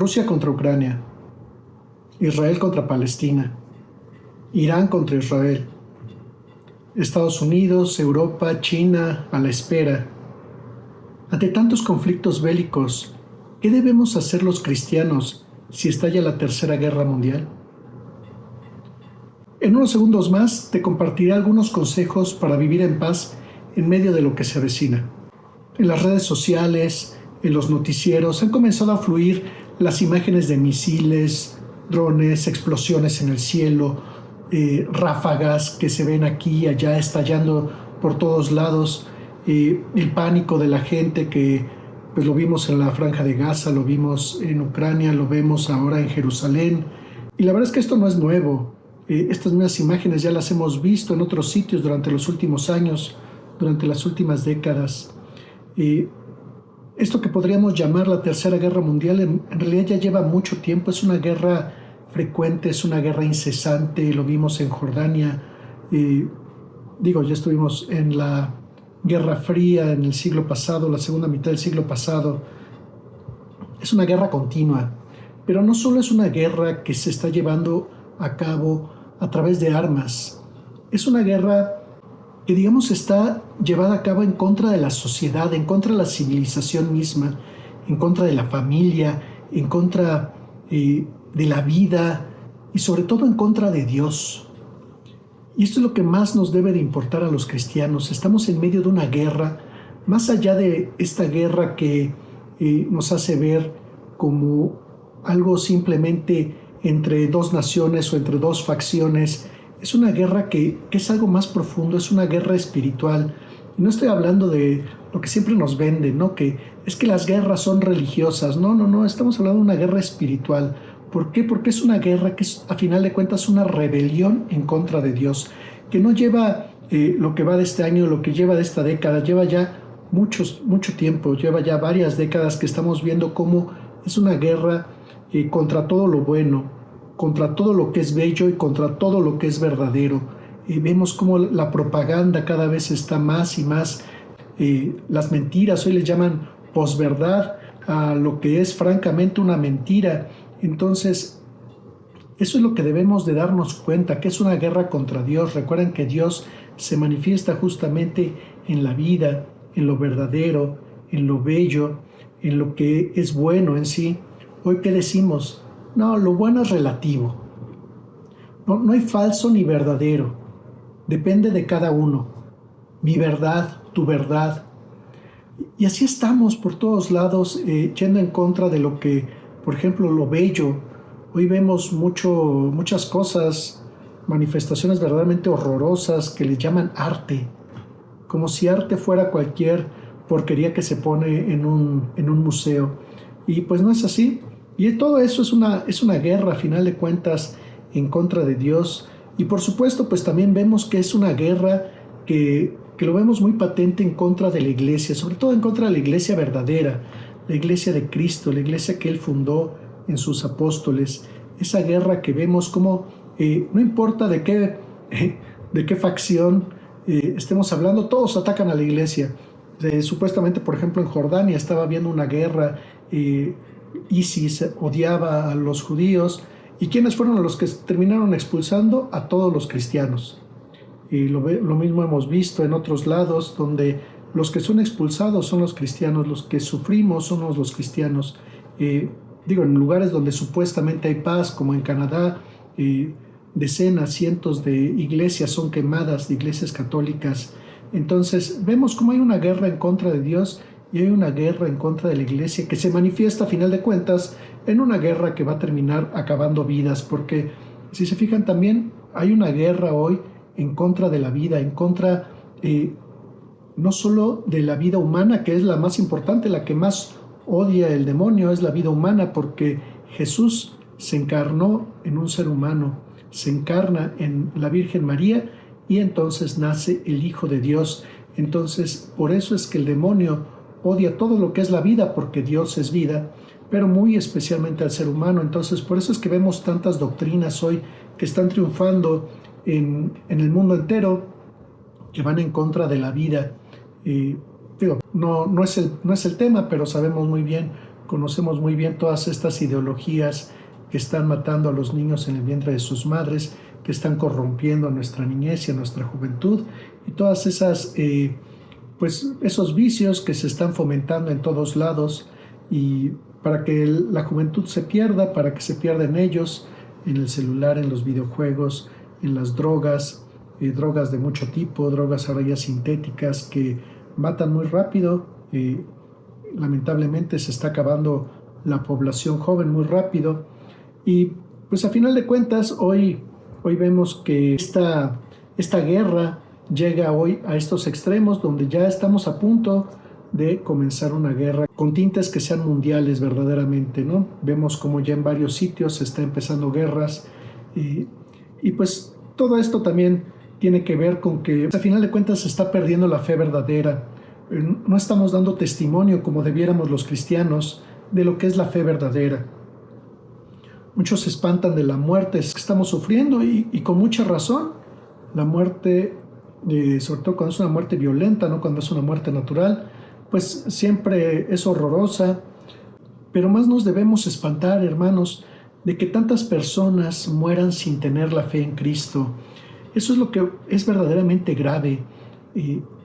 Rusia contra Ucrania, Israel contra Palestina, Irán contra Israel, Estados Unidos, Europa, China a la espera. Ante tantos conflictos bélicos, ¿qué debemos hacer los cristianos si estalla la Tercera Guerra Mundial? En unos segundos más te compartiré algunos consejos para vivir en paz en medio de lo que se avecina. En las redes sociales, en los noticieros, han comenzado a fluir las imágenes de misiles, drones, explosiones en el cielo, ráfagas que se ven aquí y allá estallando por todos lados, el pánico de la gente que pues lo vimos en la Franja de Gaza, lo vimos en Ucrania, lo vemos ahora en Jerusalén. Y la verdad es que esto no es nuevo. Estas mismas imágenes ya las hemos visto en otros sitios durante los últimos años, durante las últimas décadas. Esto que podríamos llamar la Tercera Guerra Mundial en realidad ya lleva mucho tiempo. Es una guerra frecuente, es una guerra incesante. Lo vimos en Jordania. Ya estuvimos en la Guerra Fría en el siglo pasado, la segunda mitad del siglo pasado. Es una guerra continua, pero no solo es una guerra que se está llevando a cabo a través de armas. Es una guerra que, digamos, está llevada a cabo en contra de la sociedad, en contra de la civilización misma, en contra de la familia, en contra de la vida y sobre todo en contra de Dios. Y esto es lo que más nos debe de importar a los cristianos. Estamos en medio de una guerra, más allá de esta guerra que nos hace ver como algo simplemente entre dos naciones o entre dos facciones. Es una guerra que es algo más profundo, es una guerra espiritual. Y no estoy hablando de lo que siempre nos venden, ¿no? Que es que las guerras son religiosas. No, estamos hablando de una guerra espiritual. ¿Por qué? Porque es una guerra que es, a final de cuentas, una rebelión en contra de Dios, que no lleva lo que va de este año, lo que lleva de esta década, lleva ya mucho tiempo, lleva ya varias décadas que estamos viendo cómo es una guerra contra todo lo bueno, contra todo lo que es bello y contra todo lo que es verdadero. Vemos cómo la propaganda cada vez está más y más, las mentiras, hoy les llaman posverdad a lo que es francamente una mentira. Entonces, eso es lo que debemos de darnos cuenta, que es una guerra contra Dios. Recuerden que Dios se manifiesta justamente en la vida, en lo verdadero, en lo bello, en lo que es bueno en sí. Hoy, ¿qué decimos? No, lo bueno es relativo. No hay falso ni verdadero. Depende de cada uno. Mi verdad, tu verdad. Y así estamos por todos lados, yendo en contra de lo que, por ejemplo, lo bello. Hoy vemos muchas cosas, manifestaciones verdaderamente horrorosas que les llaman arte, como si arte fuera cualquier porquería que se pone en un museo. Y pues no es así. Y todo eso es una guerra, a final de cuentas, en contra de Dios. Y por supuesto, pues también vemos que es una guerra que lo vemos muy patente en contra de la iglesia, sobre todo en contra de la iglesia verdadera, la iglesia de Cristo, la iglesia que Él fundó en sus apóstoles. Esa guerra que vemos como, no importa de qué facción estemos hablando, todos atacan a la iglesia. Supuestamente, por ejemplo, en Jordania estaba habiendo una guerra, ISIS odiaba a los judíos. ¿Y quiénes fueron los que terminaron expulsando? A todos los cristianos. Y lo mismo hemos visto en otros lados, donde los que son expulsados son los cristianos, los que sufrimos somos los cristianos. En lugares donde supuestamente hay paz, como en Canadá, decenas, cientos de iglesias son quemadas, de iglesias católicas. Entonces vemos cómo hay una guerra en contra de Dios y hay una guerra en contra de la iglesia que se manifiesta a final de cuentas en una guerra que va a terminar acabando vidas, porque si se fijan también hay una guerra hoy en contra de la vida, en contra no solo de la vida humana, que es la más importante, la que más odia el demonio es la vida humana, porque Jesús se encarnó en un ser humano, se encarna en la Virgen María y entonces nace el Hijo de Dios. Entonces, por eso es que el demonio odia todo lo que es la vida, porque Dios es vida, pero muy especialmente al ser humano. Entonces, por eso es que vemos tantas doctrinas hoy que están triunfando en el mundo entero, que van en contra de la vida. No es el tema, pero sabemos muy bien conocemos muy bien todas estas ideologías que están matando a los niños en el vientre de sus madres, que están corrompiendo a nuestra niñez y a nuestra juventud, y todas esas, pues esos vicios que se están fomentando en todos lados, y para que la juventud se pierda, para que se pierdan ellos en el celular, en los videojuegos, en las drogas, drogas de mucho tipo, drogas ahora ya sintéticas que matan muy rápido. Lamentablemente se está acabando la población joven muy rápido, y pues a final de cuentas hoy vemos que esta guerra llega hoy a estos extremos donde ya estamos a punto de comenzar una guerra con tintes que sean mundiales verdaderamente, ¿no? Vemos como ya en varios sitios se está empezando guerras, y pues todo esto también tiene que ver con que a final de cuentas se está perdiendo la fe verdadera. No estamos dando testimonio como debiéramos los cristianos de lo que es la fe verdadera. Muchos se espantan de la muerte que estamos sufriendo, y con mucha razón. La muerte, sobre todo cuando es una muerte violenta, ¿no? Cuando es una muerte natural, pues siempre es horrorosa. Pero más nos debemos espantar, hermanos, de que tantas personas mueran sin tener la fe en Cristo. Eso es lo que es verdaderamente grave.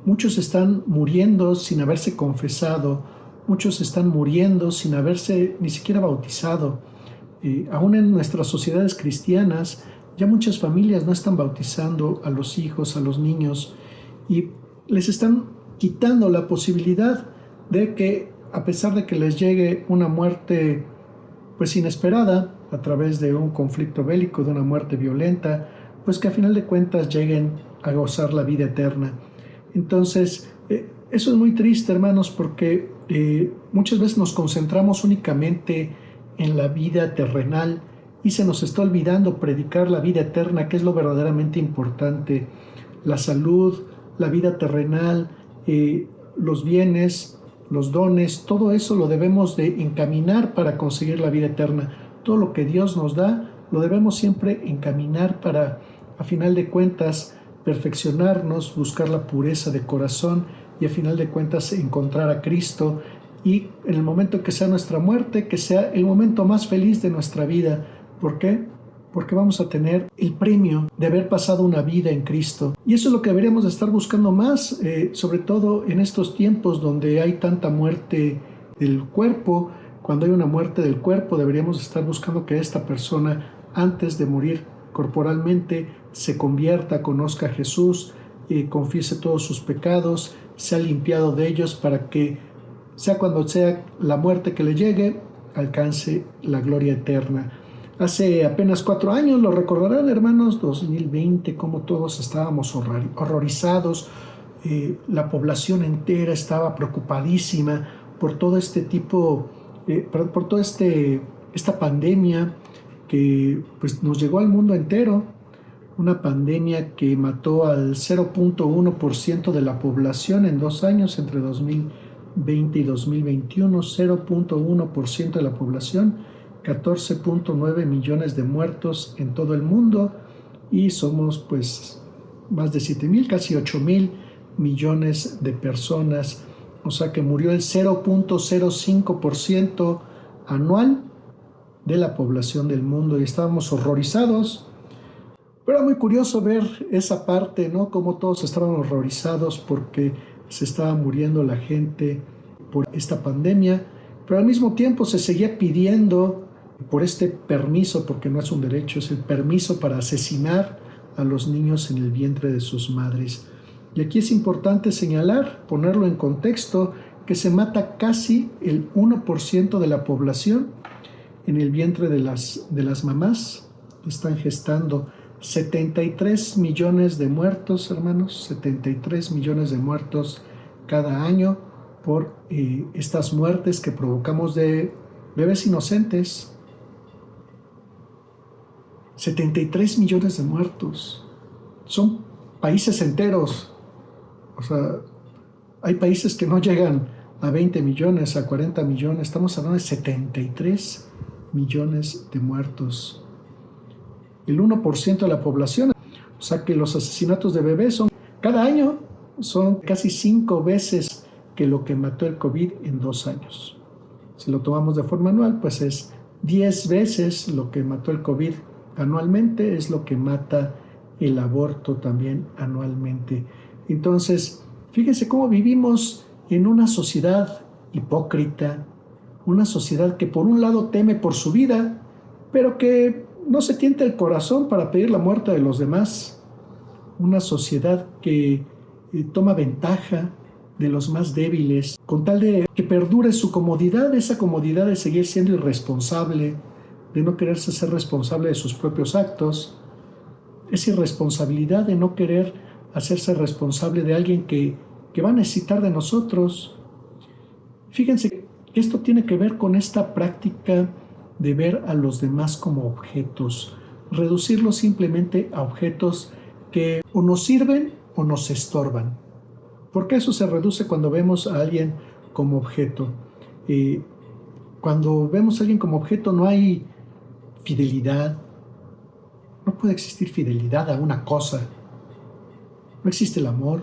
Muchos están muriendo sin haberse confesado, muchos están muriendo sin haberse ni siquiera bautizado. Aún en nuestras sociedades cristianas, ya muchas familias no están bautizando a los hijos, a los niños, y les están quitando la posibilidad de que, a pesar de que les llegue una muerte pues inesperada a través de un conflicto bélico, de una muerte violenta, pues que a final de cuentas lleguen a gozar la vida eterna. Entonces, eso es muy triste, hermanos, porque muchas veces nos concentramos únicamente en la vida terrenal y se nos está olvidando predicar la vida eterna, que es lo verdaderamente importante. La salud, la vida terrenal, los bienes, los dones, todo eso lo debemos de encaminar para conseguir la vida eterna. Todo lo que Dios nos da, lo debemos siempre encaminar para, a final de cuentas, perfeccionarnos, buscar la pureza de corazón y a final de cuentas encontrar a Cristo, y en el momento que sea nuestra muerte, que sea el momento más feliz de nuestra vida. ¿Por qué? Porque vamos a tener el premio de haber pasado una vida en Cristo. Y eso es lo que deberíamos estar buscando más, sobre todo en estos tiempos donde hay tanta muerte del cuerpo. Cuando hay una muerte del cuerpo, deberíamos estar buscando que esta persona, antes de morir corporalmente, se convierta, conozca a Jesús, confiese todos sus pecados, sea limpiado de ellos, para que sea cuando sea la muerte que le llegue, alcance la gloria eterna. Hace apenas 4 años, lo recordarán, hermanos, 2020, como todos estábamos horrorizados. La población entera estaba preocupadísima por todo este tipo, por toda esta pandemia que pues nos llegó al mundo entero. Una pandemia que mató al 0.1% de la población en 2 años, entre 2020 y 2021, 0.1% de la población, 14.9 millones de muertos en todo el mundo, y somos pues más de 7,000, casi 8,000 millones de personas, o sea que murió el 0.05% anual de la población del mundo, y estábamos horrorizados. Pero era muy curioso ver esa parte, ¿no? Cómo todos estaban horrorizados porque se estaba muriendo la gente por esta pandemia, pero al mismo tiempo se seguía pidiendo por este permiso, porque no es un derecho, es el permiso para asesinar a los niños en el vientre de sus madres. Y aquí es importante señalar, ponerlo en contexto, que se mata casi el 1% de la población en el vientre de las mamás que están gestando. 73 millones de muertos, hermanos, 73 millones de muertos cada año por estas muertes que provocamos de bebés inocentes. 73 millones de muertos. Son países enteros. O sea, hay países que no llegan a 20 millones, a 40 millones. Estamos hablando de 73 millones de muertos. El 1% de la población. O sea que los asesinatos de bebés cada año son casi 5 veces que lo que mató el COVID en 2 años. Si lo tomamos de forma anual, pues es 10 veces lo que mató el COVID anualmente, es lo que mata el aborto también anualmente. Entonces, fíjense cómo vivimos en una sociedad hipócrita, una sociedad que por un lado teme por su vida, pero que no se tienta el corazón para pedir la muerte de los demás. Una sociedad que toma ventaja de los más débiles, con tal de que perdure su comodidad, esa comodidad de seguir siendo irresponsable, de no quererse ser responsable de sus propios actos, esa irresponsabilidad de no querer hacerse responsable de alguien que va a necesitar de nosotros. Fíjense que esto tiene que ver con esta práctica de ver a los demás como objetos, reducirlos simplemente a objetos que o nos sirven o nos estorban. Porque eso se reduce cuando vemos a alguien como objeto. Cuando vemos a alguien como objeto no hay fidelidad, no puede existir fidelidad a una cosa, no existe el amor,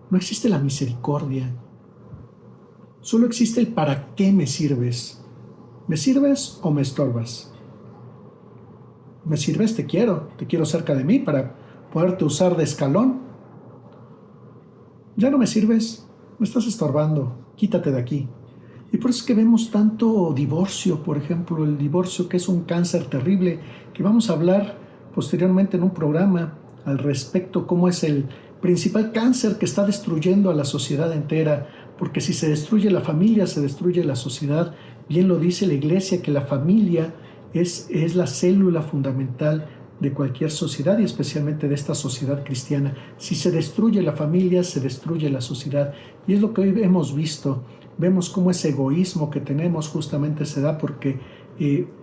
no existe la misericordia, solo existe el para qué me sirves. ¿Me sirves o me estorbas? ¿Me sirves? Te quiero cerca de mí para poderte usar de escalón. Ya no me sirves, me estás estorbando, quítate de aquí. Y por eso es que vemos tanto divorcio, por ejemplo, el divorcio que es un cáncer terrible, que vamos a hablar posteriormente en un programa al respecto, cómo es el principal cáncer que está destruyendo a la sociedad entera, porque si se destruye la familia, se destruye la sociedad. Bien lo dice la Iglesia, que la familia es la célula fundamental de cualquier sociedad y especialmente de esta sociedad cristiana. Si se destruye la familia, se destruye la sociedad. Y es lo que hoy hemos visto. Vemos cómo ese egoísmo que tenemos justamente se da porque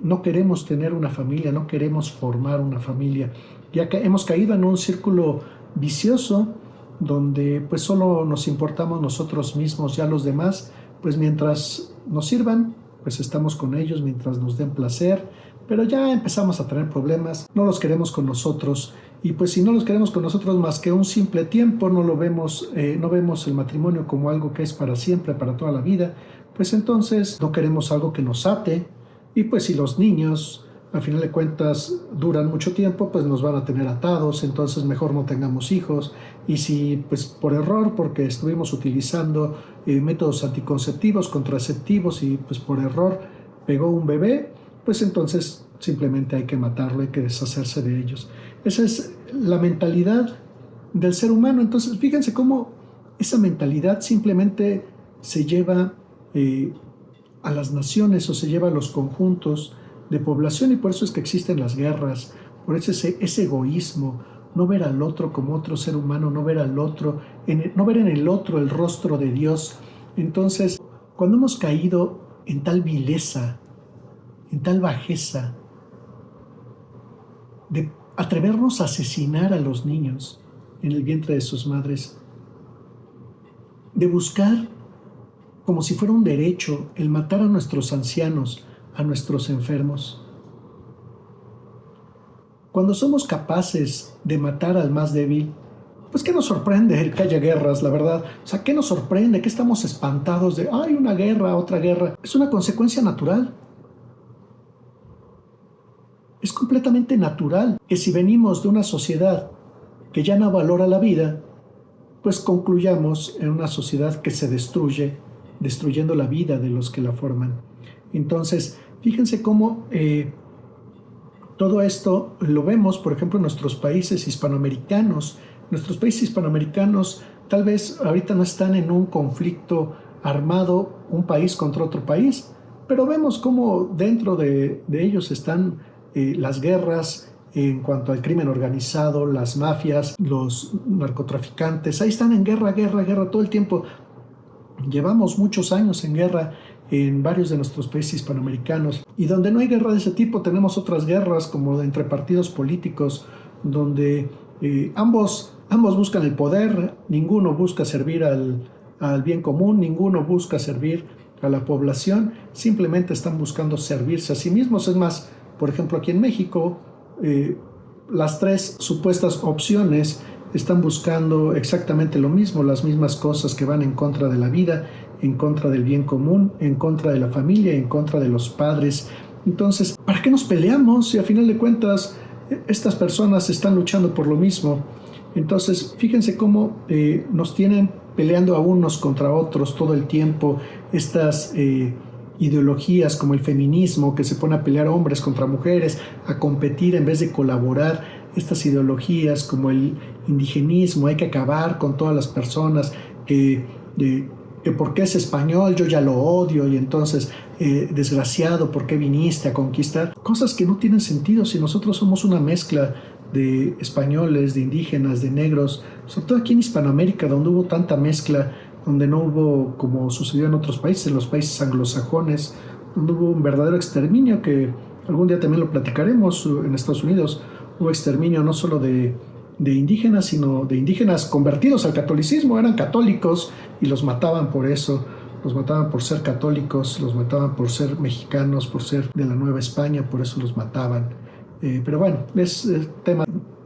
no queremos tener una familia, no queremos formar una familia. Ya que hemos caído en un círculo vicioso donde pues solo nos importamos nosotros mismos, ya los demás, pues mientras nos sirvan, pues estamos con ellos, mientras nos den placer, pero ya empezamos a tener problemas, no los queremos con nosotros, y pues si no los queremos con nosotros más que un simple tiempo, no vemos el matrimonio como algo que es para siempre, para toda la vida, pues entonces no queremos algo que nos ate, y pues si los niños al final de cuentas duran mucho tiempo, pues nos van a tener atados, entonces mejor no tengamos hijos. Y si pues por error, porque estuvimos utilizando métodos anticonceptivos, contraceptivos y pues por error pegó un bebé, pues entonces simplemente hay que matarlo, hay que deshacerse de ellos. Esa es la mentalidad del ser humano. Entonces fíjense cómo esa mentalidad simplemente se lleva a las naciones o se lleva a los conjuntos de población, y por eso es que existen las guerras, por eso ese egoísmo, no ver al otro como otro ser humano, no ver al otro, no ver en el otro el rostro de Dios. Entonces, cuando hemos caído en tal vileza, en tal bajeza, de atrevernos a asesinar a los niños en el vientre de sus madres, de buscar como si fuera un derecho el matar a nuestros ancianos, a nuestros enfermos. Cuando somos capaces de matar al más débil, pues ¿qué nos sorprende el que haya guerras, la verdad? O sea, ¿qué nos sorprende? ¿Qué estamos espantados de, hay una guerra, otra guerra? Es una consecuencia natural. Es completamente natural que si venimos de una sociedad que ya no valora la vida, pues concluyamos en una sociedad que se destruye, destruyendo la vida de los que la forman. Entonces, fíjense cómo todo esto lo vemos, por ejemplo, en nuestros países hispanoamericanos. Nuestros países hispanoamericanos tal vez ahorita no están en un conflicto armado, un país contra otro país, pero vemos cómo dentro de ellos están las guerras en cuanto al crimen organizado, las mafias, los narcotraficantes. Ahí están en guerra, guerra, guerra todo el tiempo. Llevamos muchos años en guerra en varios de nuestros países hispanoamericanos, y donde no hay guerra de ese tipo tenemos otras guerras como entre partidos políticos donde ambos buscan el poder, ninguno busca servir al bien común, ninguno busca servir a la población, simplemente están buscando servirse a sí mismos. Es más, por ejemplo, aquí en México las tres supuestas opciones están buscando exactamente lo mismo, las mismas cosas que van en contra de la vida, en contra del bien común, en contra de la familia, en contra de los padres. Entonces, ¿para qué nos peleamos si a final de cuentas estas personas están luchando por lo mismo? Entonces, fíjense cómo nos tienen peleando a unos contra otros todo el tiempo, estas ideologías como el feminismo, que se pone a pelear hombres contra mujeres, a competir en vez de colaborar, estas ideologías como el indigenismo, hay que acabar con todas las personas que porque es español yo ya lo odio y entonces desgraciado, ¿por qué viniste a conquistar? Cosas que no tienen sentido si nosotros somos una mezcla de españoles, de indígenas, de negros, sobre todo aquí en Hispanoamérica, donde hubo tanta mezcla, donde no hubo, como sucedió en otros países, en los países anglosajones, donde hubo un verdadero exterminio, que algún día también lo platicaremos. En Estados Unidos hubo exterminio no solo de indígenas, sino de indígenas convertidos al catolicismo, eran católicos y los mataban por eso. Los mataban por ser católicos, los mataban por ser mexicanos, por ser de la Nueva España, por eso los mataban. Pero bueno, es tema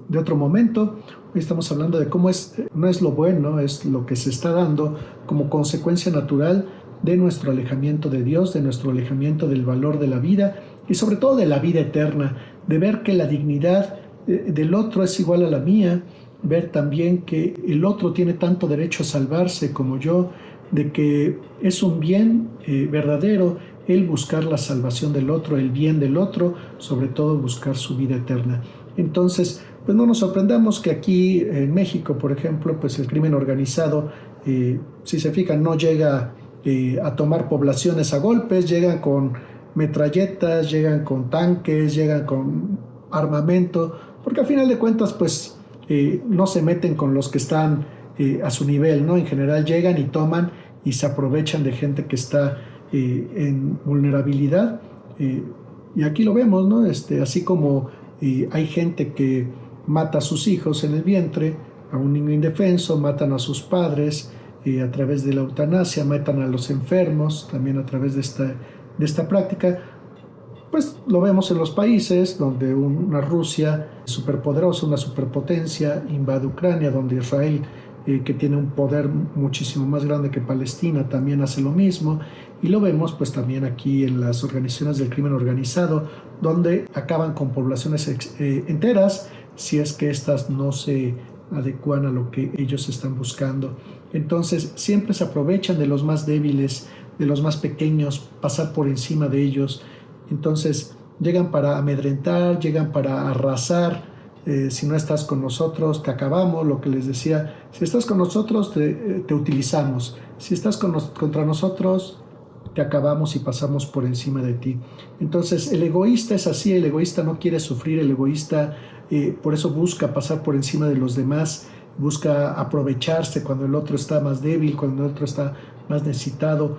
de otro momento. Hoy estamos hablando de cómo no es lo bueno, es lo que se está dando como consecuencia natural de nuestro alejamiento de Dios, de nuestro alejamiento del valor de la vida y sobre todo de la vida eterna, de ver que la dignidad del otro es igual a la mía, ver también que el otro tiene tanto derecho a salvarse como yo, de que es un bien verdadero el buscar la salvación del otro, el bien del otro, sobre todo buscar su vida eterna. Entonces, pues no nos sorprendamos que aquí en México, por ejemplo, pues el crimen organizado, si se fijan, no llega a tomar poblaciones a golpes, llegan con metralletas, llegan con tanques, llegan con armamento, porque al final de cuentas, pues no se meten con los que están a su nivel, ¿no? En general llegan y toman y se aprovechan de gente que está en vulnerabilidad. Y aquí lo vemos, ¿no? Así como hay gente que mata a sus hijos en el vientre, a un niño indefenso, matan a sus padres a través de la eutanasia, matan a los enfermos también a través de esta práctica. Pues lo vemos en los países donde una Rusia superpoderosa, una superpotencia, invade Ucrania, donde Israel, que tiene un poder muchísimo más grande que Palestina, también hace lo mismo. Y lo vemos pues también aquí en las organizaciones del crimen organizado, donde acaban con poblaciones enteras si es que éstas no se adecuan a lo que ellos están buscando. Entonces siempre se aprovechan de los más débiles, de los más pequeños, pasar por encima de ellos. Entonces llegan para amedrentar, llegan para arrasar. Si no estás con nosotros, te acabamos, lo que les decía. Si estás con nosotros, te utilizamos. Si estás contra nosotros, te acabamos y pasamos por encima de ti. Entonces el egoísta es así, el egoísta no quiere sufrir, el egoísta por eso busca pasar por encima de los demás, busca aprovecharse cuando el otro está más débil, cuando el otro está más necesitado,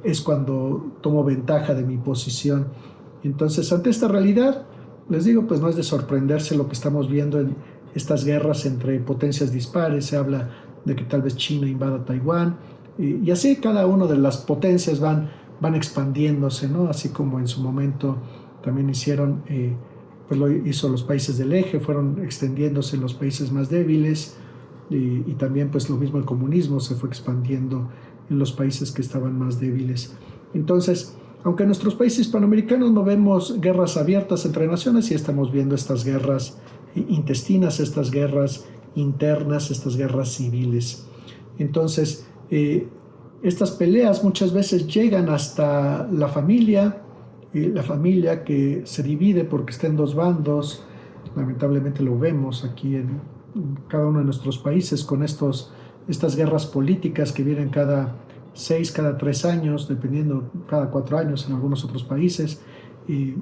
es cuando tomo ventaja de mi posición. Entonces, ante esta realidad, les digo, pues no es de sorprenderse lo que estamos viendo en estas guerras entre potencias dispares. Se habla de que tal vez China invada Taiwán, y así cada una de las potencias van expandiéndose, ¿no? Así como en su momento también hicieron, pues lo hizo los países del eje, fueron extendiéndose en los países más débiles, y también pues lo mismo el comunismo se fue expandiendo en los países que estaban más débiles. Entonces, aunque en nuestros países hispanoamericanos no vemos guerras abiertas entre naciones, sí estamos viendo estas guerras intestinas, estas guerras internas, estas guerras civiles. Entonces, estas peleas muchas veces llegan hasta la familia que se divide porque está en dos bandos. Lamentablemente lo vemos aquí en cada uno de nuestros países con estas guerras políticas que vienen cada 6, cada 3 años, dependiendo, cada 4 años en algunos otros países. Y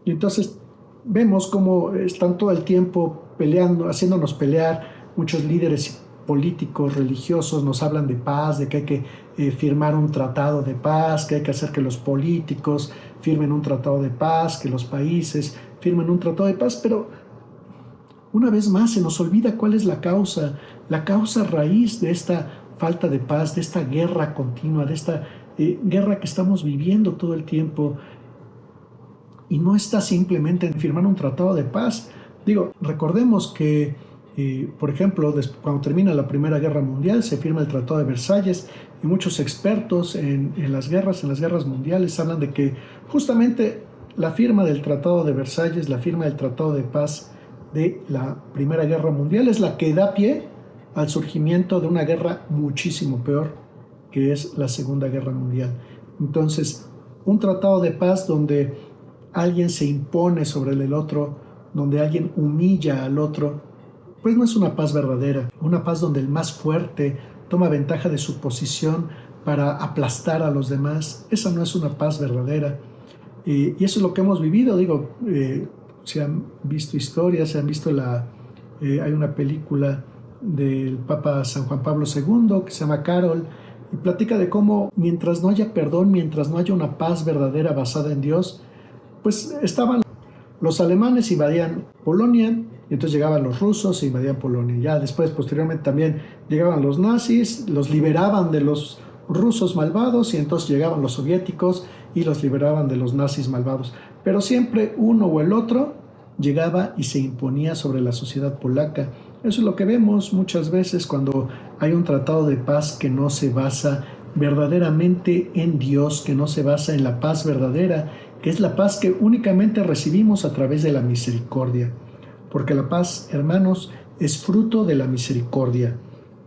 entonces vemos cómo están todo el tiempo peleando, haciéndonos pelear. Muchos líderes políticos, religiosos nos hablan de paz, de que hay que firmar un tratado de paz, que hay que hacer que los políticos firmen un tratado de paz, que los países firmen un tratado de paz, pero una vez más se nos olvida cuál es la causa raíz de esta falta de paz, de esta guerra continua, de esta guerra que estamos viviendo todo el tiempo. Y no está simplemente en firmar un tratado de paz. Digo, recordemos que Por ejemplo, cuando termina la Primera Guerra Mundial, se firma el Tratado de Versalles y muchos expertos en las guerras mundiales, hablan de que justamente la firma del Tratado de Versalles, la firma del Tratado de Paz de la Primera Guerra Mundial es la que da pie al surgimiento de una guerra muchísimo peor, que es la Segunda Guerra Mundial. Entonces, un tratado de paz donde alguien se impone sobre el otro, donde alguien humilla al otro, pues no es una paz verdadera, una paz donde el más fuerte toma ventaja de su posición para aplastar a los demás. Esa no es una paz verdadera. Y eso es lo que hemos vivido. Digo, se han visto historias, se han visto hay una película del Papa San Juan Pablo II que se llama Carol, y platica de cómo mientras no haya perdón, mientras no haya una paz verdadera basada en Dios, pues los alemanes invadían Polonia, y entonces llegaban los rusos e invadían Polonia. Ya después, posteriormente, también llegaban los nazis, los liberaban de los rusos malvados, y entonces llegaban los soviéticos y los liberaban de los nazis malvados. Pero siempre uno o el otro llegaba y se imponía sobre la sociedad polaca. Eso es lo que vemos muchas veces cuando hay un tratado de paz que no se basa verdaderamente en Dios, que no se basa en la paz verdadera, que es la paz que únicamente recibimos a través de la misericordia. Porque la paz, hermanos, es fruto de la misericordia.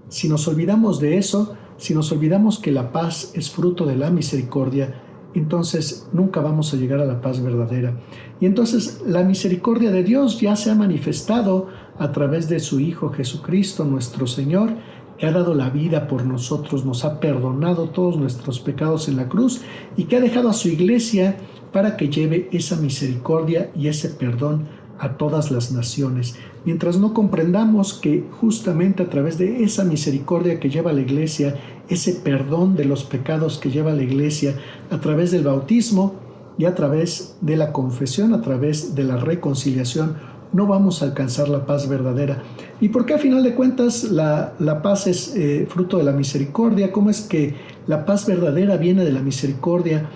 Si nos olvidamos de eso, si nos olvidamos que la paz es fruto de la misericordia, entonces nunca vamos a llegar a la paz verdadera. Y entonces la misericordia de Dios ya se ha manifestado a través de su Hijo Jesucristo, nuestro Señor, que ha dado la vida por nosotros, nos ha perdonado todos nuestros pecados en la cruz y que ha dejado a su iglesia para que lleve esa misericordia y ese perdón a todas las naciones. Mientras no comprendamos que justamente a través de esa misericordia que lleva la iglesia, ese perdón de los pecados que lleva la iglesia, a través del bautismo y a través de la confesión, a través de la reconciliación, no vamos a alcanzar la paz verdadera. ¿Y por qué a final de cuentas la paz es fruto de la misericordia? ¿Cómo es que la paz verdadera viene de la misericordia?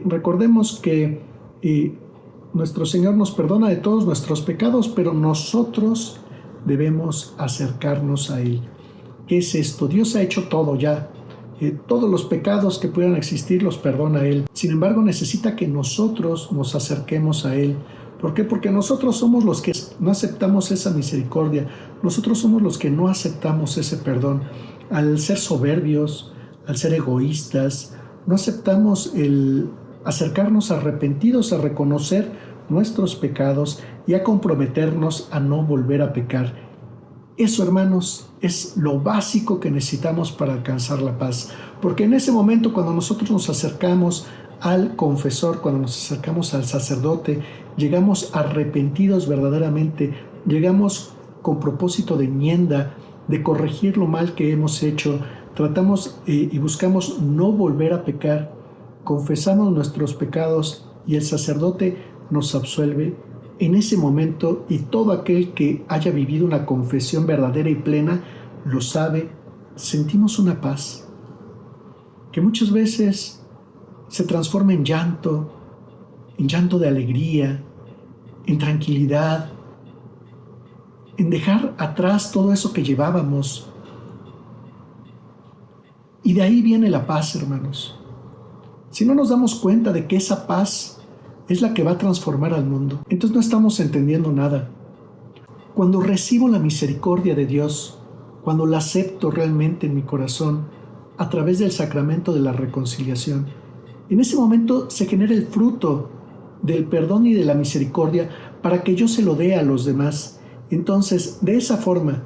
Recordemos que nuestro Señor nos perdona de todos nuestros pecados, pero nosotros debemos acercarnos a Él. ¿Qué es esto? Dios ha hecho todo ya. Todos los pecados que puedan existir los perdona Él. Sin embargo, necesita que nosotros nos acerquemos a Él. ¿Por qué? Porque nosotros somos los que no aceptamos esa misericordia. Nosotros somos los que no aceptamos ese perdón. Al ser soberbios, al ser egoístas, no aceptamos el acercarnos arrepentidos a reconocer nuestros pecados y a comprometernos a no volver a pecar. Eso, hermanos, es lo básico que necesitamos para alcanzar la paz. Porque en ese momento, cuando nosotros nos acercamos al confesor, cuando nos acercamos al sacerdote, llegamos arrepentidos verdaderamente, llegamos con propósito de enmienda, de corregir lo mal que hemos hecho, tratamos y buscamos no volver a pecar, confesamos nuestros pecados y el sacerdote nos absuelve. En ese momento, y todo aquel que haya vivido una confesión verdadera y plena lo sabe, sentimos una paz que muchas veces se transforma en llanto de alegría, en tranquilidad, en dejar atrás todo eso que llevábamos. Y de ahí viene la paz, hermanos. Si no nos damos cuenta de que esa paz es la que va a transformar al mundo, entonces no estamos entendiendo nada. Cuando recibo la misericordia de Dios, cuando la acepto realmente en mi corazón, a través del sacramento de la reconciliación, en ese momento se genera el fruto del perdón y de la misericordia para que yo se lo dé a los demás. Entonces, de esa forma,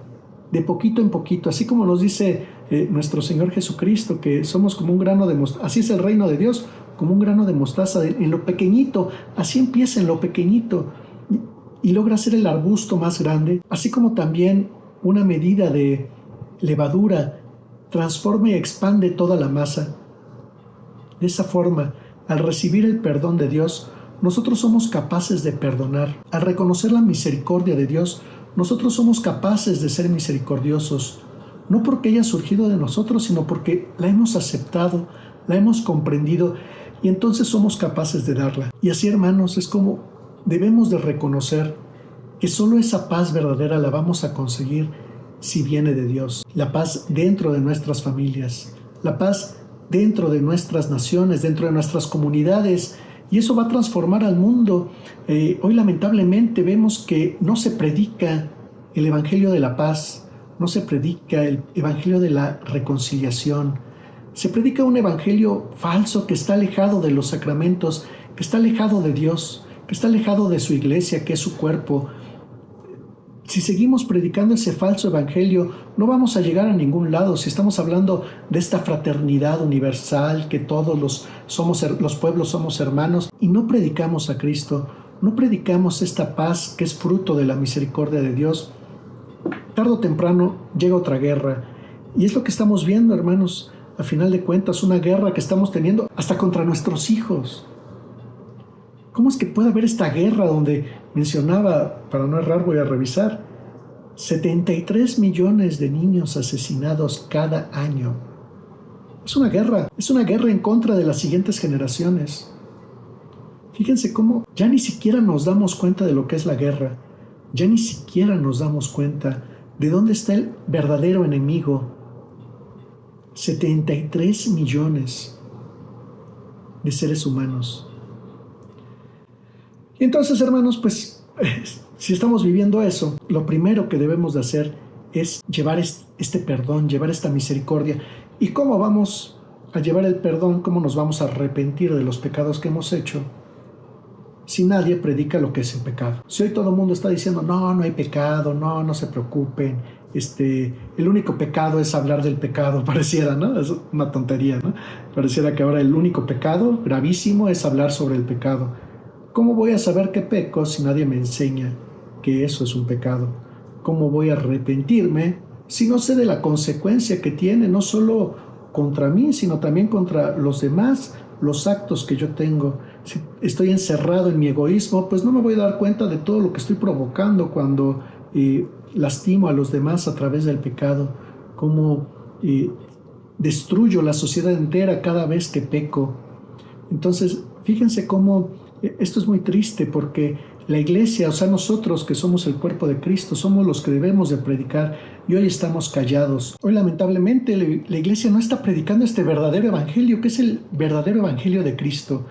de poquito en poquito, así como nos dice nuestro Señor Jesucristo, que somos como un grano de mostaza, así es el reino de Dios, como un grano de mostaza, en lo pequeñito, así empieza en lo pequeñito y logra ser el arbusto más grande, así como también una medida de levadura transforma y expande toda la masa. De esa forma, al recibir el perdón de Dios, nosotros somos capaces de perdonar. Al reconocer la misericordia de Dios, nosotros somos capaces de ser misericordiosos, no porque haya surgido de nosotros, sino porque la hemos aceptado, la hemos comprendido y entonces somos capaces de darla. Y así, hermanos, es como debemos de reconocer que solo esa paz verdadera la vamos a conseguir si viene de Dios. La paz dentro de nuestras familias, la paz dentro de nuestras naciones, dentro de nuestras comunidades, y eso va a transformar al mundo. Hoy lamentablemente vemos que no se predica el evangelio de la paz, no se predica el evangelio de la reconciliación. Se predica un evangelio falso que está alejado de los sacramentos, que está alejado de Dios, que está alejado de su iglesia, que es su cuerpo. Si seguimos predicando ese falso evangelio, no vamos a llegar a ningún lado. Si estamos hablando de esta fraternidad universal, que todos los pueblos somos hermanos, y no predicamos a Cristo, no predicamos esta paz que es fruto de la misericordia de Dios, tarde o temprano llega otra guerra. Y es lo que estamos viendo, hermanos. A final de cuentas, una guerra que estamos teniendo hasta contra nuestros hijos. ¿Cómo es que puede haber esta guerra donde mencionaba, para no errar voy a revisar, 73 millones de niños asesinados cada año? Es una guerra en contra de las siguientes generaciones. Fíjense cómo ya ni siquiera nos damos cuenta de lo que es la guerra, ya ni siquiera nos damos cuenta de dónde está el verdadero enemigo. 73 millones de seres humanos. Y entonces, hermanos, pues, si estamos viviendo eso, lo primero que debemos de hacer es llevar este perdón, llevar esta misericordia. ¿Y cómo vamos a llevar el perdón? ¿Cómo nos vamos a arrepentir de los pecados que hemos hecho? Si nadie predica lo que es el pecado. Si hoy todo el mundo está diciendo, no hay pecado, no se preocupen, el único pecado es hablar del pecado, pareciera, ¿no? Es una tontería, ¿no? Pareciera que ahora el único pecado gravísimo es hablar sobre el pecado. ¿Cómo voy a saber qué peco si nadie me enseña que eso es un pecado? ¿Cómo voy a arrepentirme si no sé de la consecuencia que tiene, no solo contra mí, sino también contra los demás, los actos que yo tengo? Si estoy encerrado en mi egoísmo, pues no me voy a dar cuenta de todo lo que estoy provocando cuando lastimo a los demás a través del pecado, cómo destruyo la sociedad entera cada vez que peco. Entonces, fíjense cómo esto es muy triste, porque la iglesia, o sea, nosotros que somos el cuerpo de Cristo, somos los que debemos de predicar, y hoy estamos callados. Hoy lamentablemente la iglesia no está predicando este verdadero evangelio, que es el verdadero evangelio de Cristo,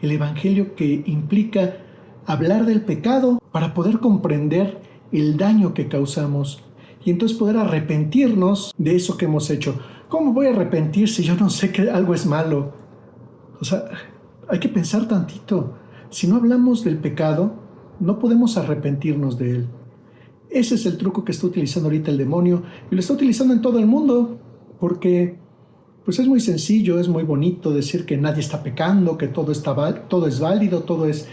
el evangelio que implica hablar del pecado para poder comprender el daño que causamos y entonces poder arrepentirnos de eso que hemos hecho. ¿Cómo voy a arrepentir si yo no sé que algo es malo? O sea, hay que pensar tantito. Si no hablamos del pecado, no podemos arrepentirnos de él. Ese es el truco que está utilizando ahorita el demonio, y lo está utilizando en todo el mundo, porque pues es muy sencillo, es muy bonito decir que nadie está pecando, que todo es válido, todo es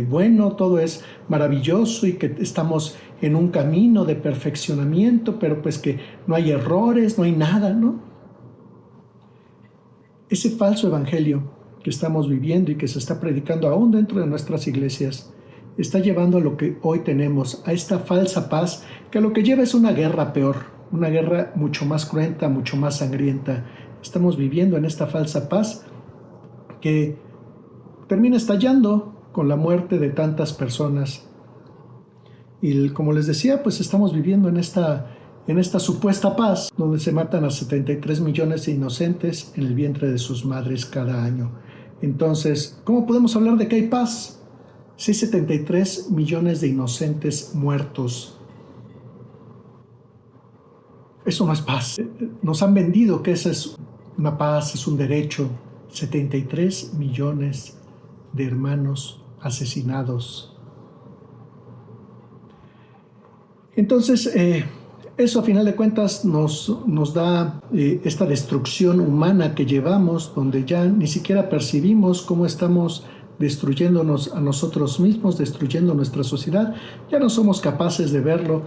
bueno, todo es maravilloso y que estamos en un camino de perfeccionamiento, pero pues que no hay errores, no hay nada, ¿no? Ese falso evangelio que estamos viviendo y que se está predicando aún dentro de nuestras iglesias está llevando a lo que hoy tenemos, a esta falsa paz, que a lo que lleva es una guerra peor, una guerra mucho más cruenta, mucho más sangrienta. Estamos viviendo en esta falsa paz que termina estallando con la muerte de tantas personas. Y como les decía, pues estamos viviendo en esta supuesta paz, donde se matan a 73 millones de inocentes en el vientre de sus madres cada año. Entonces, ¿cómo podemos hablar de que hay paz si hay 73 millones de inocentes muertos? Eso no es paz. Nos han vendido que esa es una paz, es un derecho. 73 millones de hermanos asesinados. Entonces, eso a final de cuentas nos da esta destrucción humana que llevamos, donde ya ni siquiera percibimos cómo estamos destruyéndonos a nosotros mismos, destruyendo nuestra sociedad. Ya no somos capaces de verlo.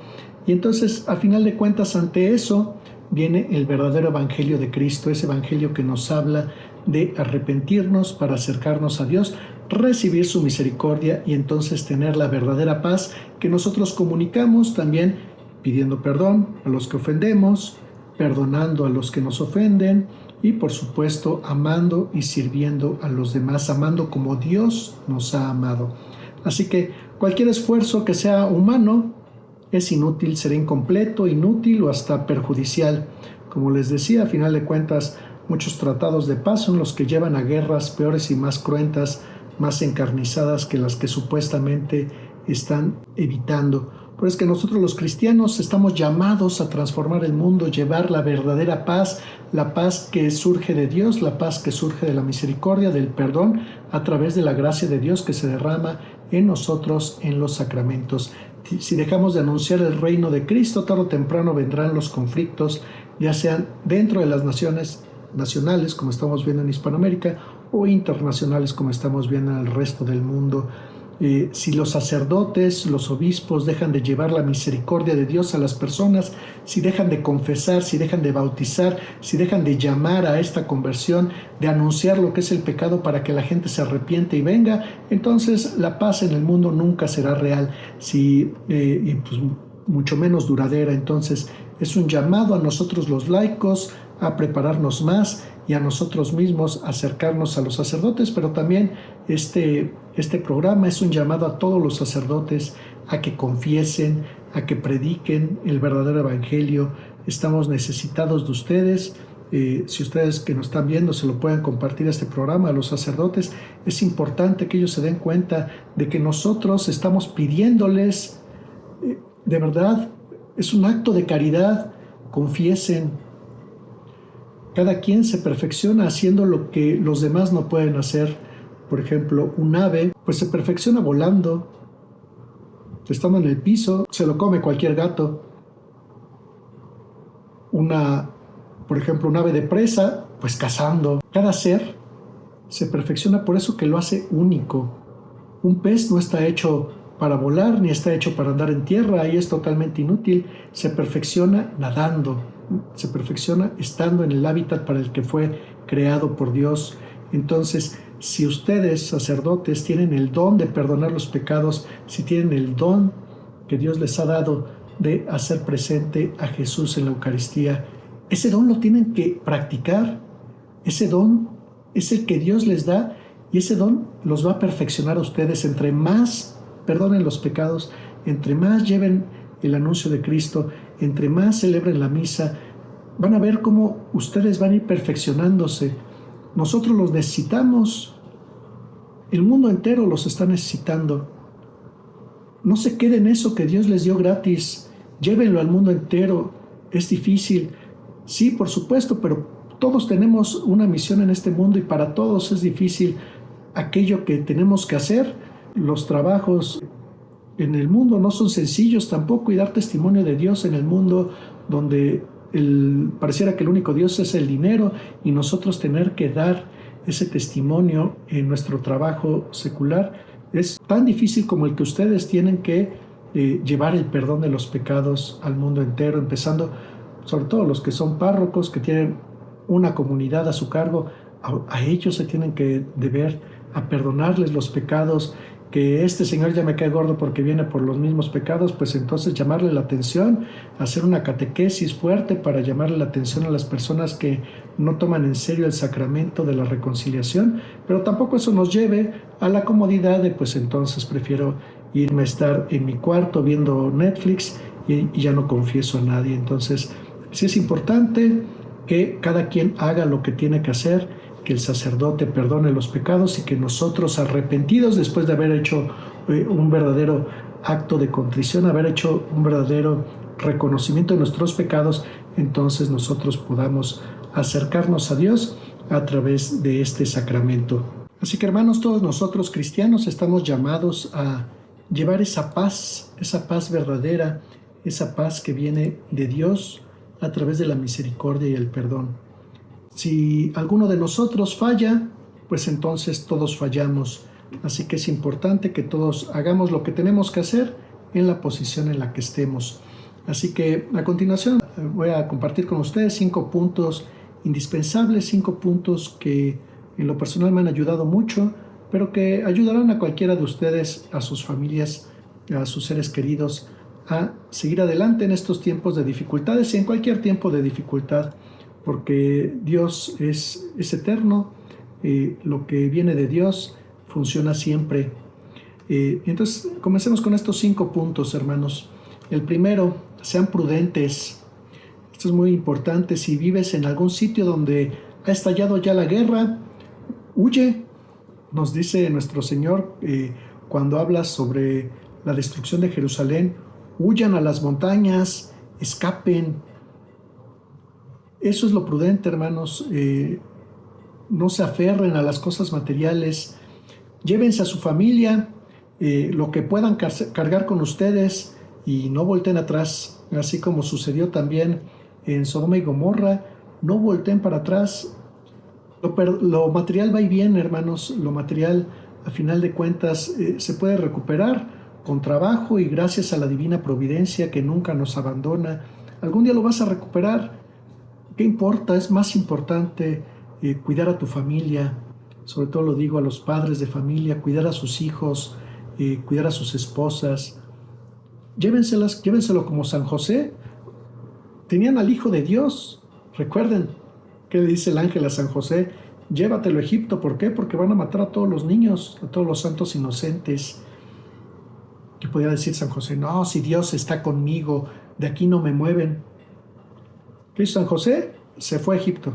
Y entonces, a final de cuentas, ante eso viene el verdadero evangelio de Cristo, ese evangelio que nos habla de arrepentirnos para acercarnos a Dios, recibir su misericordia y entonces tener la verdadera paz que nosotros comunicamos también pidiendo perdón a los que ofendemos, perdonando a los que nos ofenden y por supuesto amando y sirviendo a los demás, amando como Dios nos ha amado. Así que cualquier esfuerzo que sea humano es inútil, será incompleto, inútil o hasta perjudicial. Como les decía, a final de cuentas, muchos tratados de paz son los que llevan a guerras peores y más cruentas, más encarnizadas que las que supuestamente están evitando. Pero es que nosotros los cristianos estamos llamados a transformar el mundo, llevar la verdadera paz, la paz que surge de Dios, la paz que surge de la misericordia, del perdón, a través de la gracia de Dios que se derrama en nosotros en los sacramentos. Si dejamos de anunciar el reino de Cristo, tarde o temprano vendrán los conflictos, ya sean dentro de las nacionales, como estamos viendo en Hispanoamérica, o internacionales, como estamos viendo en el resto del mundo. Si los sacerdotes, los obispos dejan de llevar la misericordia de Dios a las personas, si dejan de confesar, si dejan de bautizar, si dejan de llamar a esta conversión, de anunciar lo que es el pecado para que la gente se arrepiente y venga, entonces la paz en el mundo nunca será real, y pues mucho menos duradera. Entonces es un llamado a nosotros los laicos a prepararnos más y a nosotros mismos acercarnos a los sacerdotes, pero también este programa es un llamado a todos los sacerdotes a que confiesen, a que prediquen el verdadero evangelio. Estamos necesitados de ustedes. Si ustedes que nos están viendo se lo pueden compartir este programa a los sacerdotes, es importante que ellos se den cuenta de que nosotros estamos pidiéndoles, de verdad, es un acto de caridad, confiesen. Cada quien se perfecciona haciendo lo que los demás no pueden hacer. Por ejemplo, un ave, pues se perfecciona volando. Estando en el piso, se lo come cualquier gato. Por ejemplo, un ave de presa, pues cazando. Cada ser se perfecciona por eso que lo hace único. Un pez no está hecho para volar, ni está hecho para andar en tierra, y es totalmente inútil. Se perfecciona nadando, se perfecciona estando en el hábitat para el que fue creado por Dios. Entonces, si ustedes, sacerdotes, tienen el don de perdonar los pecados, si tienen el don que Dios les ha dado de hacer presente a Jesús en la Eucaristía, ese don lo tienen que practicar. Ese don es el que Dios les da, y ese don los va a perfeccionar a ustedes. Entre más perdonen los pecados, entre más lleven el anuncio de Cristo, entre más celebren la misa, van a ver cómo ustedes van a ir perfeccionándose. Nosotros los necesitamos, el mundo entero los está necesitando. No se queden en eso que Dios les dio gratis, llévenlo al mundo entero. Es difícil, sí, por supuesto, pero todos tenemos una misión en este mundo y para todos es difícil aquello que tenemos que hacer. Los trabajos en el mundo no son sencillos tampoco, y dar testimonio de Dios en el mundo donde pareciera que el único Dios es el dinero, y nosotros tener que dar ese testimonio en nuestro trabajo secular es tan difícil como el que ustedes tienen que llevar el perdón de los pecados al mundo entero, empezando sobre todo los que son párrocos, que tienen una comunidad a su cargo. A ellos se tienen que deber a perdonarles los pecados. Que este señor ya me cae gordo porque viene por los mismos pecados, pues entonces llamarle la atención, hacer una catequesis fuerte para llamarle la atención a las personas que no toman en serio el sacramento de la reconciliación, pero tampoco eso nos lleve a la comodidad de pues entonces prefiero irme a estar en mi cuarto viendo Netflix y ya no confieso a nadie. Entonces sí es importante que cada quien haga lo que tiene que hacer, que el sacerdote perdone los pecados, y que nosotros, arrepentidos después de haber hecho un verdadero acto de contrición, haber hecho un verdadero reconocimiento de nuestros pecados, entonces nosotros podamos acercarnos a Dios a través de este sacramento. Así que, hermanos, todos nosotros cristianos estamos llamados a llevar esa paz verdadera, esa paz que viene de Dios a través de la misericordia y el perdón. Si alguno de nosotros falla, pues entonces todos fallamos. Así que es importante que todos hagamos lo que tenemos que hacer en la posición en la que estemos. Así que a continuación voy a compartir con ustedes 5 puntos indispensables, 5 puntos que en lo personal me han ayudado mucho, pero que ayudarán a cualquiera de ustedes, a sus familias, a sus seres queridos, a seguir adelante en estos tiempos de dificultades y en cualquier tiempo de dificultad. Porque Dios es eterno, lo que viene de Dios funciona siempre. Entonces, comencemos con estos 5 puntos, hermanos. El primero, sean prudentes. Esto es muy importante. Si vives en algún sitio donde ha estallado ya la guerra, huye. Nos dice nuestro Señor cuando habla sobre la destrucción de Jerusalén, huyan a las montañas, escapen. Eso es lo prudente, hermanos. No se aferren a las cosas materiales. Llévense a su familia, lo que puedan cargar con ustedes y no volteen atrás, así como sucedió también en Sodoma y Gomorra. No volteen para atrás. Lo material va y viene, hermanos. Lo material, a final de cuentas, se puede recuperar con trabajo y gracias a la divina providencia que nunca nos abandona. Algún día lo vas a recuperar. ¿Qué importa? Es más importante cuidar a tu familia. Sobre todo lo digo a los padres de familia, cuidar a sus hijos, cuidar a sus esposas. Llévenselo como San José. Tenían al Hijo de Dios. Recuerden qué le dice el ángel a San José: llévatelo a Egipto. ¿Por qué? Porque van a matar a todos los niños, a todos los santos inocentes. ¿Qué podía decir San José? No, si Dios está conmigo, de aquí no me mueven. ¿Qué hizo San José? Se fue a Egipto.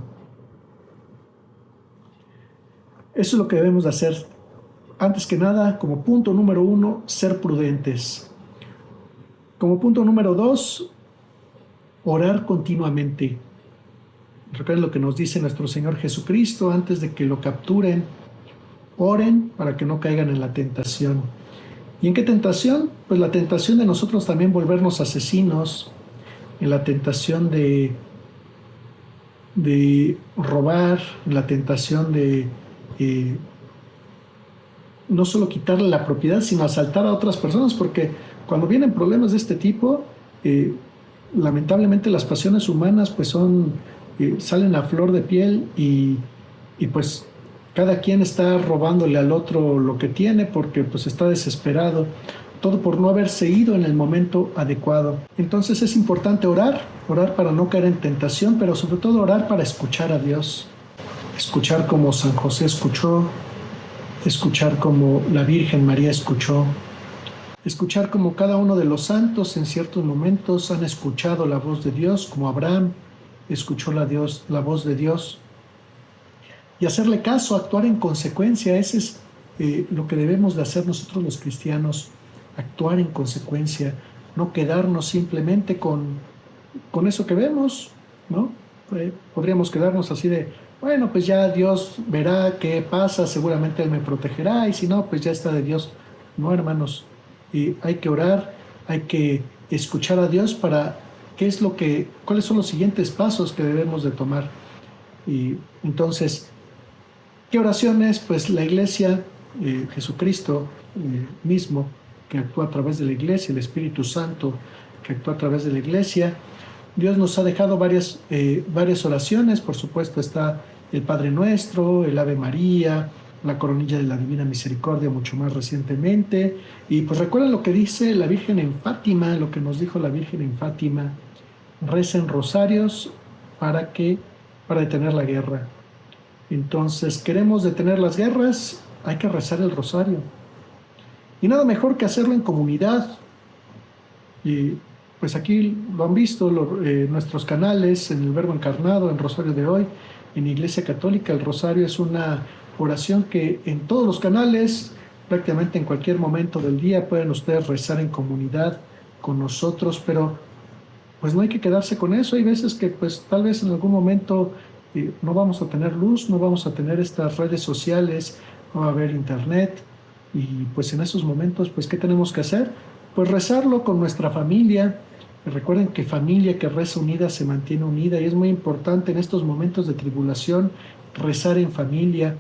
Eso es lo que debemos de hacer. Antes que nada, como punto número 1, ser prudentes. Como punto número 2, orar continuamente. Recuerden lo que nos dice nuestro Señor Jesucristo antes de que lo capturen. Oren para que no caigan en la tentación. ¿Y en qué tentación? Pues la tentación de nosotros también volvernos asesinos, en la tentación de robar, en la tentación de no solo quitarle la propiedad, sino asaltar a otras personas, porque cuando vienen problemas de este tipo, lamentablemente las pasiones humanas pues salen a flor de piel y pues cada quien está robándole al otro lo que tiene porque pues está desesperado, todo por no haberse ido en el momento adecuado. Entonces es importante orar para no caer en tentación, pero sobre todo orar para escuchar a Dios, escuchar como San José escuchó, escuchar como la Virgen María escuchó, escuchar como cada uno de los santos en ciertos momentos han escuchado la voz de Dios, como Abraham escuchó la voz de Dios, y hacerle caso, actuar en consecuencia. Ese es lo que debemos de hacer nosotros los cristianos, actuar en consecuencia, no quedarnos simplemente con eso que vemos, ¿no? Podríamos quedarnos así de, bueno, pues ya Dios verá qué pasa, seguramente Él me protegerá, y si no, pues ya está de Dios. No, hermanos, hay que orar, hay que escuchar a Dios para cuáles son los siguientes pasos que debemos de tomar. Y entonces, ¿qué oraciones? Pues la Iglesia, Jesucristo mismo, que actúa a través de la Iglesia, el Espíritu Santo, que actúa a través de la Iglesia. Dios nos ha dejado varias oraciones. Por supuesto está el Padre Nuestro, el Ave María, la Coronilla de la Divina Misericordia mucho más recientemente. Y pues recuerden lo que dice la Virgen en Fátima, lo que nos dijo la Virgen en Fátima: recen rosarios para detener la guerra. Entonces, ¿queremos detener las guerras? Hay que rezar el rosario. Y nada mejor que hacerlo en comunidad. Y pues aquí lo han visto nuestros canales, en el Verbo Encarnado, en Rosario de Hoy, en Iglesia Católica. El rosario es una oración que en todos los canales, prácticamente en cualquier momento del día, pueden ustedes rezar en comunidad con nosotros, pero pues no hay que quedarse con eso. Hay veces que pues tal vez en algún momento no vamos a tener luz, no vamos a tener estas redes sociales, no va a haber internet, y pues en esos momentos pues ¿qué tenemos que hacer? Pues rezarlo con nuestra familia. Recuerden que familia que reza unida se mantiene unida, y es muy importante en estos momentos de tribulación rezar en familia.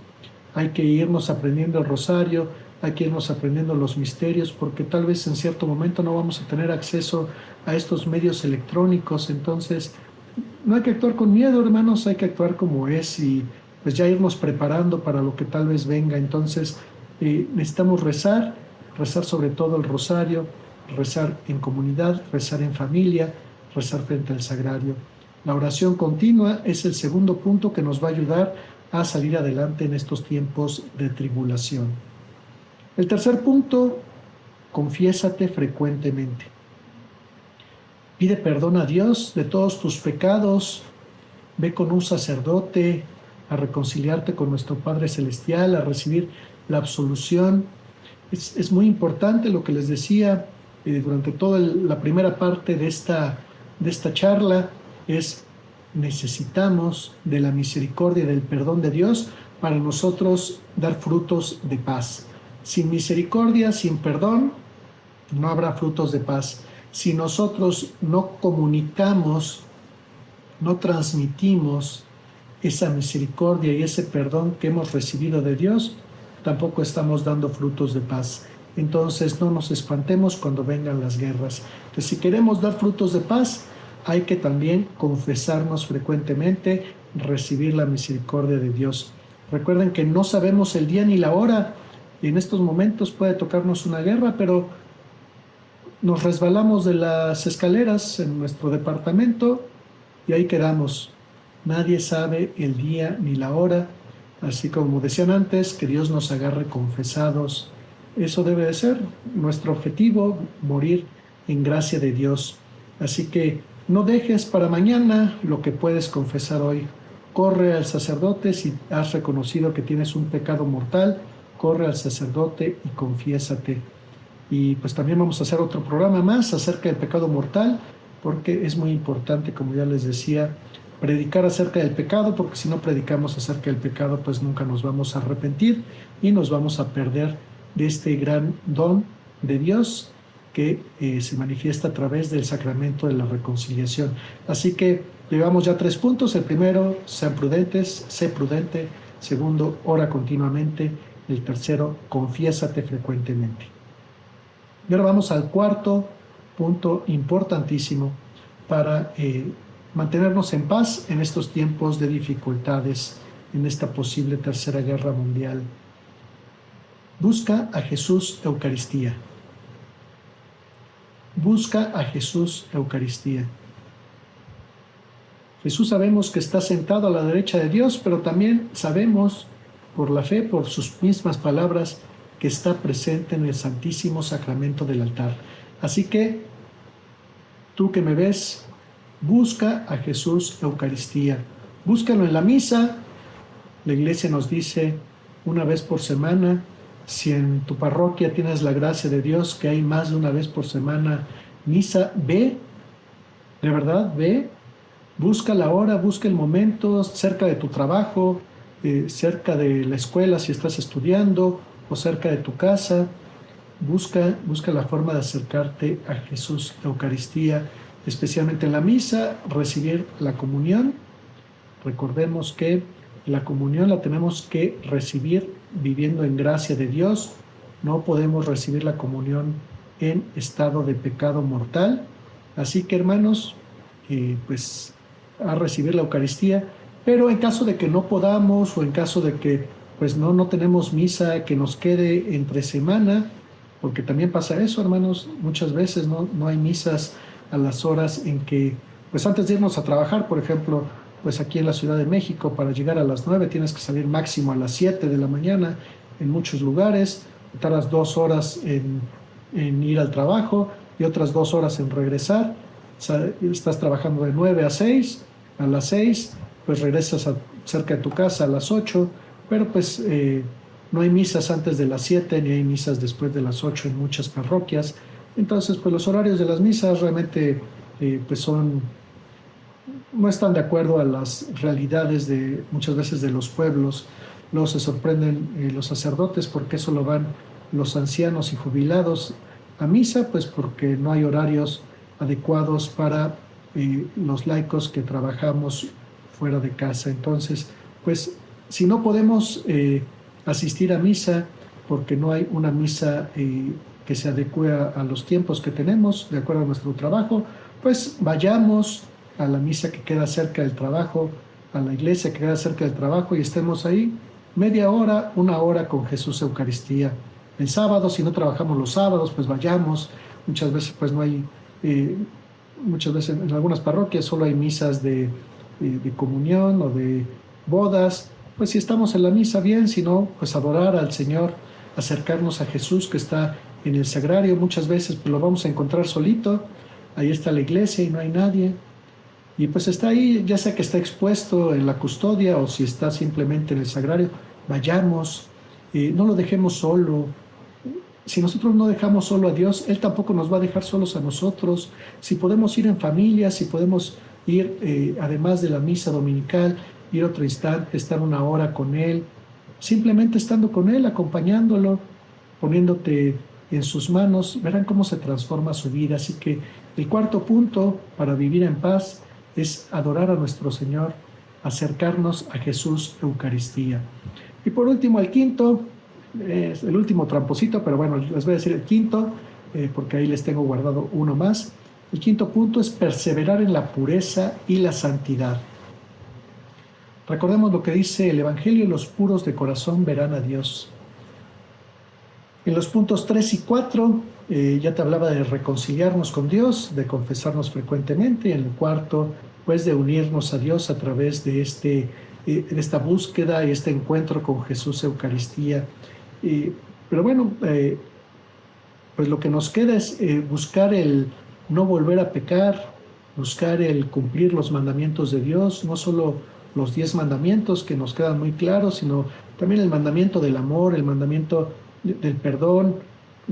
Hay que irnos aprendiendo el rosario, hay que irnos aprendiendo los misterios, porque tal vez en cierto momento no vamos a tener acceso a estos medios electrónicos. Entonces no hay que actuar con miedo, hermanos, hay que actuar como es y pues ya irnos preparando para lo que tal vez venga. Entonces necesitamos rezar sobre todo el rosario, rezar en comunidad, rezar en familia, rezar frente al sagrario. La oración continua es el segundo punto que nos va a ayudar a salir adelante en estos tiempos de tribulación. El tercer punto, confiésate frecuentemente. Pide perdón a Dios de todos tus pecados. Ve con un sacerdote a reconciliarte con nuestro Padre Celestial, a recibir la absolución. Es muy importante lo que les decía durante toda la primera parte de esta charla, necesitamos de la misericordia y del perdón de Dios para nosotros dar frutos de paz. Sin misericordia, sin perdón, no habrá frutos de paz. Si nosotros no comunicamos, no transmitimos esa misericordia y ese perdón que hemos recibido de Dios, tampoco estamos dando frutos de paz. Entonces no nos espantemos cuando vengan las guerras. Entonces, si queremos dar frutos de paz, hay que también confesarnos frecuentemente, recibir la misericordia de Dios. Recuerden que no sabemos el día ni la hora. En estos momentos puede tocarnos una guerra, pero nos resbalamos de las escaleras en nuestro departamento y ahí quedamos. Nadie sabe el día ni la hora. Así como decían antes, que Dios nos agarre confesados. Eso debe de ser nuestro objetivo, morir en gracia de Dios. Así que no dejes para mañana lo que puedes confesar hoy. Corre al sacerdote si has reconocido que tienes un pecado mortal. Corre al sacerdote y confiésate. Y pues también vamos a hacer otro programa más acerca del pecado mortal, porque es muy importante, como ya les decía, predicar acerca del pecado, porque si no predicamos acerca del pecado, pues nunca nos vamos a arrepentir y nos vamos a perder de este gran don de Dios que se manifiesta a través del sacramento de la reconciliación. Así que llevamos ya 3 puntos. El primero, sean prudentes, sé prudente. Segundo, ora continuamente. El tercero, confiésate frecuentemente. Y ahora vamos al cuarto punto importantísimo para mantenernos en paz en estos tiempos de dificultades, en esta posible tercera guerra mundial. Busca a Jesús Eucaristía. Busca a Jesús Eucaristía. Jesús sabemos que está sentado a la derecha de Dios, pero también sabemos por la fe, por sus mismas palabras, que está presente en el Santísimo Sacramento del altar. Así que, tú que me ves, busca a Jesús Eucaristía. Búscalo en la misa. La Iglesia nos dice una vez por semana. Si en tu parroquia tienes la gracia de Dios que hay más de una vez por semana misa, ve, de verdad, ve, busca la hora, busca el momento, cerca de tu trabajo, cerca de la escuela si estás estudiando, o cerca de tu casa. Busca la forma de acercarte a Jesús Eucaristía, especialmente en la misa, recibir la comunión. Recordemos que la comunión la tenemos que recibir viviendo en gracia de Dios. No podemos recibir la comunión en estado de pecado mortal. Así que, hermanos, pues a recibir la Eucaristía. Pero en caso de que no podamos, o en caso de que pues no tenemos misa que nos quede entre semana, porque también pasa eso, hermanos, muchas veces no hay misas a las horas en que, pues antes de irnos a trabajar, por ejemplo, pues aquí en la Ciudad de México, para llegar a las 9 tienes que salir máximo a las 7 de la mañana en muchos lugares, tardas 2 horas en ir al trabajo y otras 2 horas en regresar. Estás trabajando de 9 a 6, a las 6 pues regresas cerca de tu casa a las 8, pero pues no hay misas antes de las 7 ni hay misas después de las 8 en muchas parroquias. Entonces pues los horarios de las misas realmente pues no están de acuerdo a las realidades de muchas veces de los pueblos. Luego se sorprenden los sacerdotes porque solo van los ancianos y jubilados a misa, pues porque no hay horarios adecuados para los laicos que trabajamos fuera de casa. Entonces, pues si no podemos asistir a misa porque no hay una misa que se adecue a los tiempos que tenemos, de acuerdo a nuestro trabajo, pues vayamos a la misa que queda cerca del trabajo, a la iglesia que queda cerca del trabajo y estemos ahí media hora, 1 hora con Jesús Eucaristía. El sábado, si no trabajamos los sábados, pues vayamos. Muchas veces pues no hay, muchas veces en algunas parroquias solo hay misas de comunión o de bodas. Pues si estamos en la misa, bien, si no, pues adorar al Señor acercarnos a Jesús que está en el sagrario. Muchas veces pues, lo vamos a encontrar solito, ahí está la iglesia y no hay nadie. Y pues está ahí, ya sea que está expuesto en la custodia o si está simplemente en el sagrario, vayamos, no lo dejemos solo. Si nosotros no dejamos solo a Dios, Él tampoco nos va a dejar solos a nosotros. Si podemos ir en familia, si podemos ir, además de la misa dominical, ir otro instante, estar una hora con Él, simplemente estando con Él, acompañándolo, poniéndote en sus manos, verán cómo se transforma su vida. Así que el cuarto punto para vivir en paz es adorar a nuestro Señor, acercarnos a Jesús Eucaristía. Y por último, el quinto, es el último tramposito, pero bueno, les voy a decir el quinto, porque ahí les tengo guardado uno más. El quinto punto es perseverar en la pureza y la santidad. Recordemos lo que dice el Evangelio: los puros de corazón verán a Dios. En los puntos 3 y 4 ya te hablaba de reconciliarnos con Dios, de confesarnos frecuentemente. En el cuarto, pues de unirnos a Dios a través de esta búsqueda y este encuentro con Jesús Eucaristía. Pero bueno, pues lo que nos queda es buscar el no volver a pecar, buscar el cumplir los mandamientos de Dios, no solo los 10 mandamientos que nos quedan muy claros, sino también el mandamiento del amor, el mandamiento del perdón.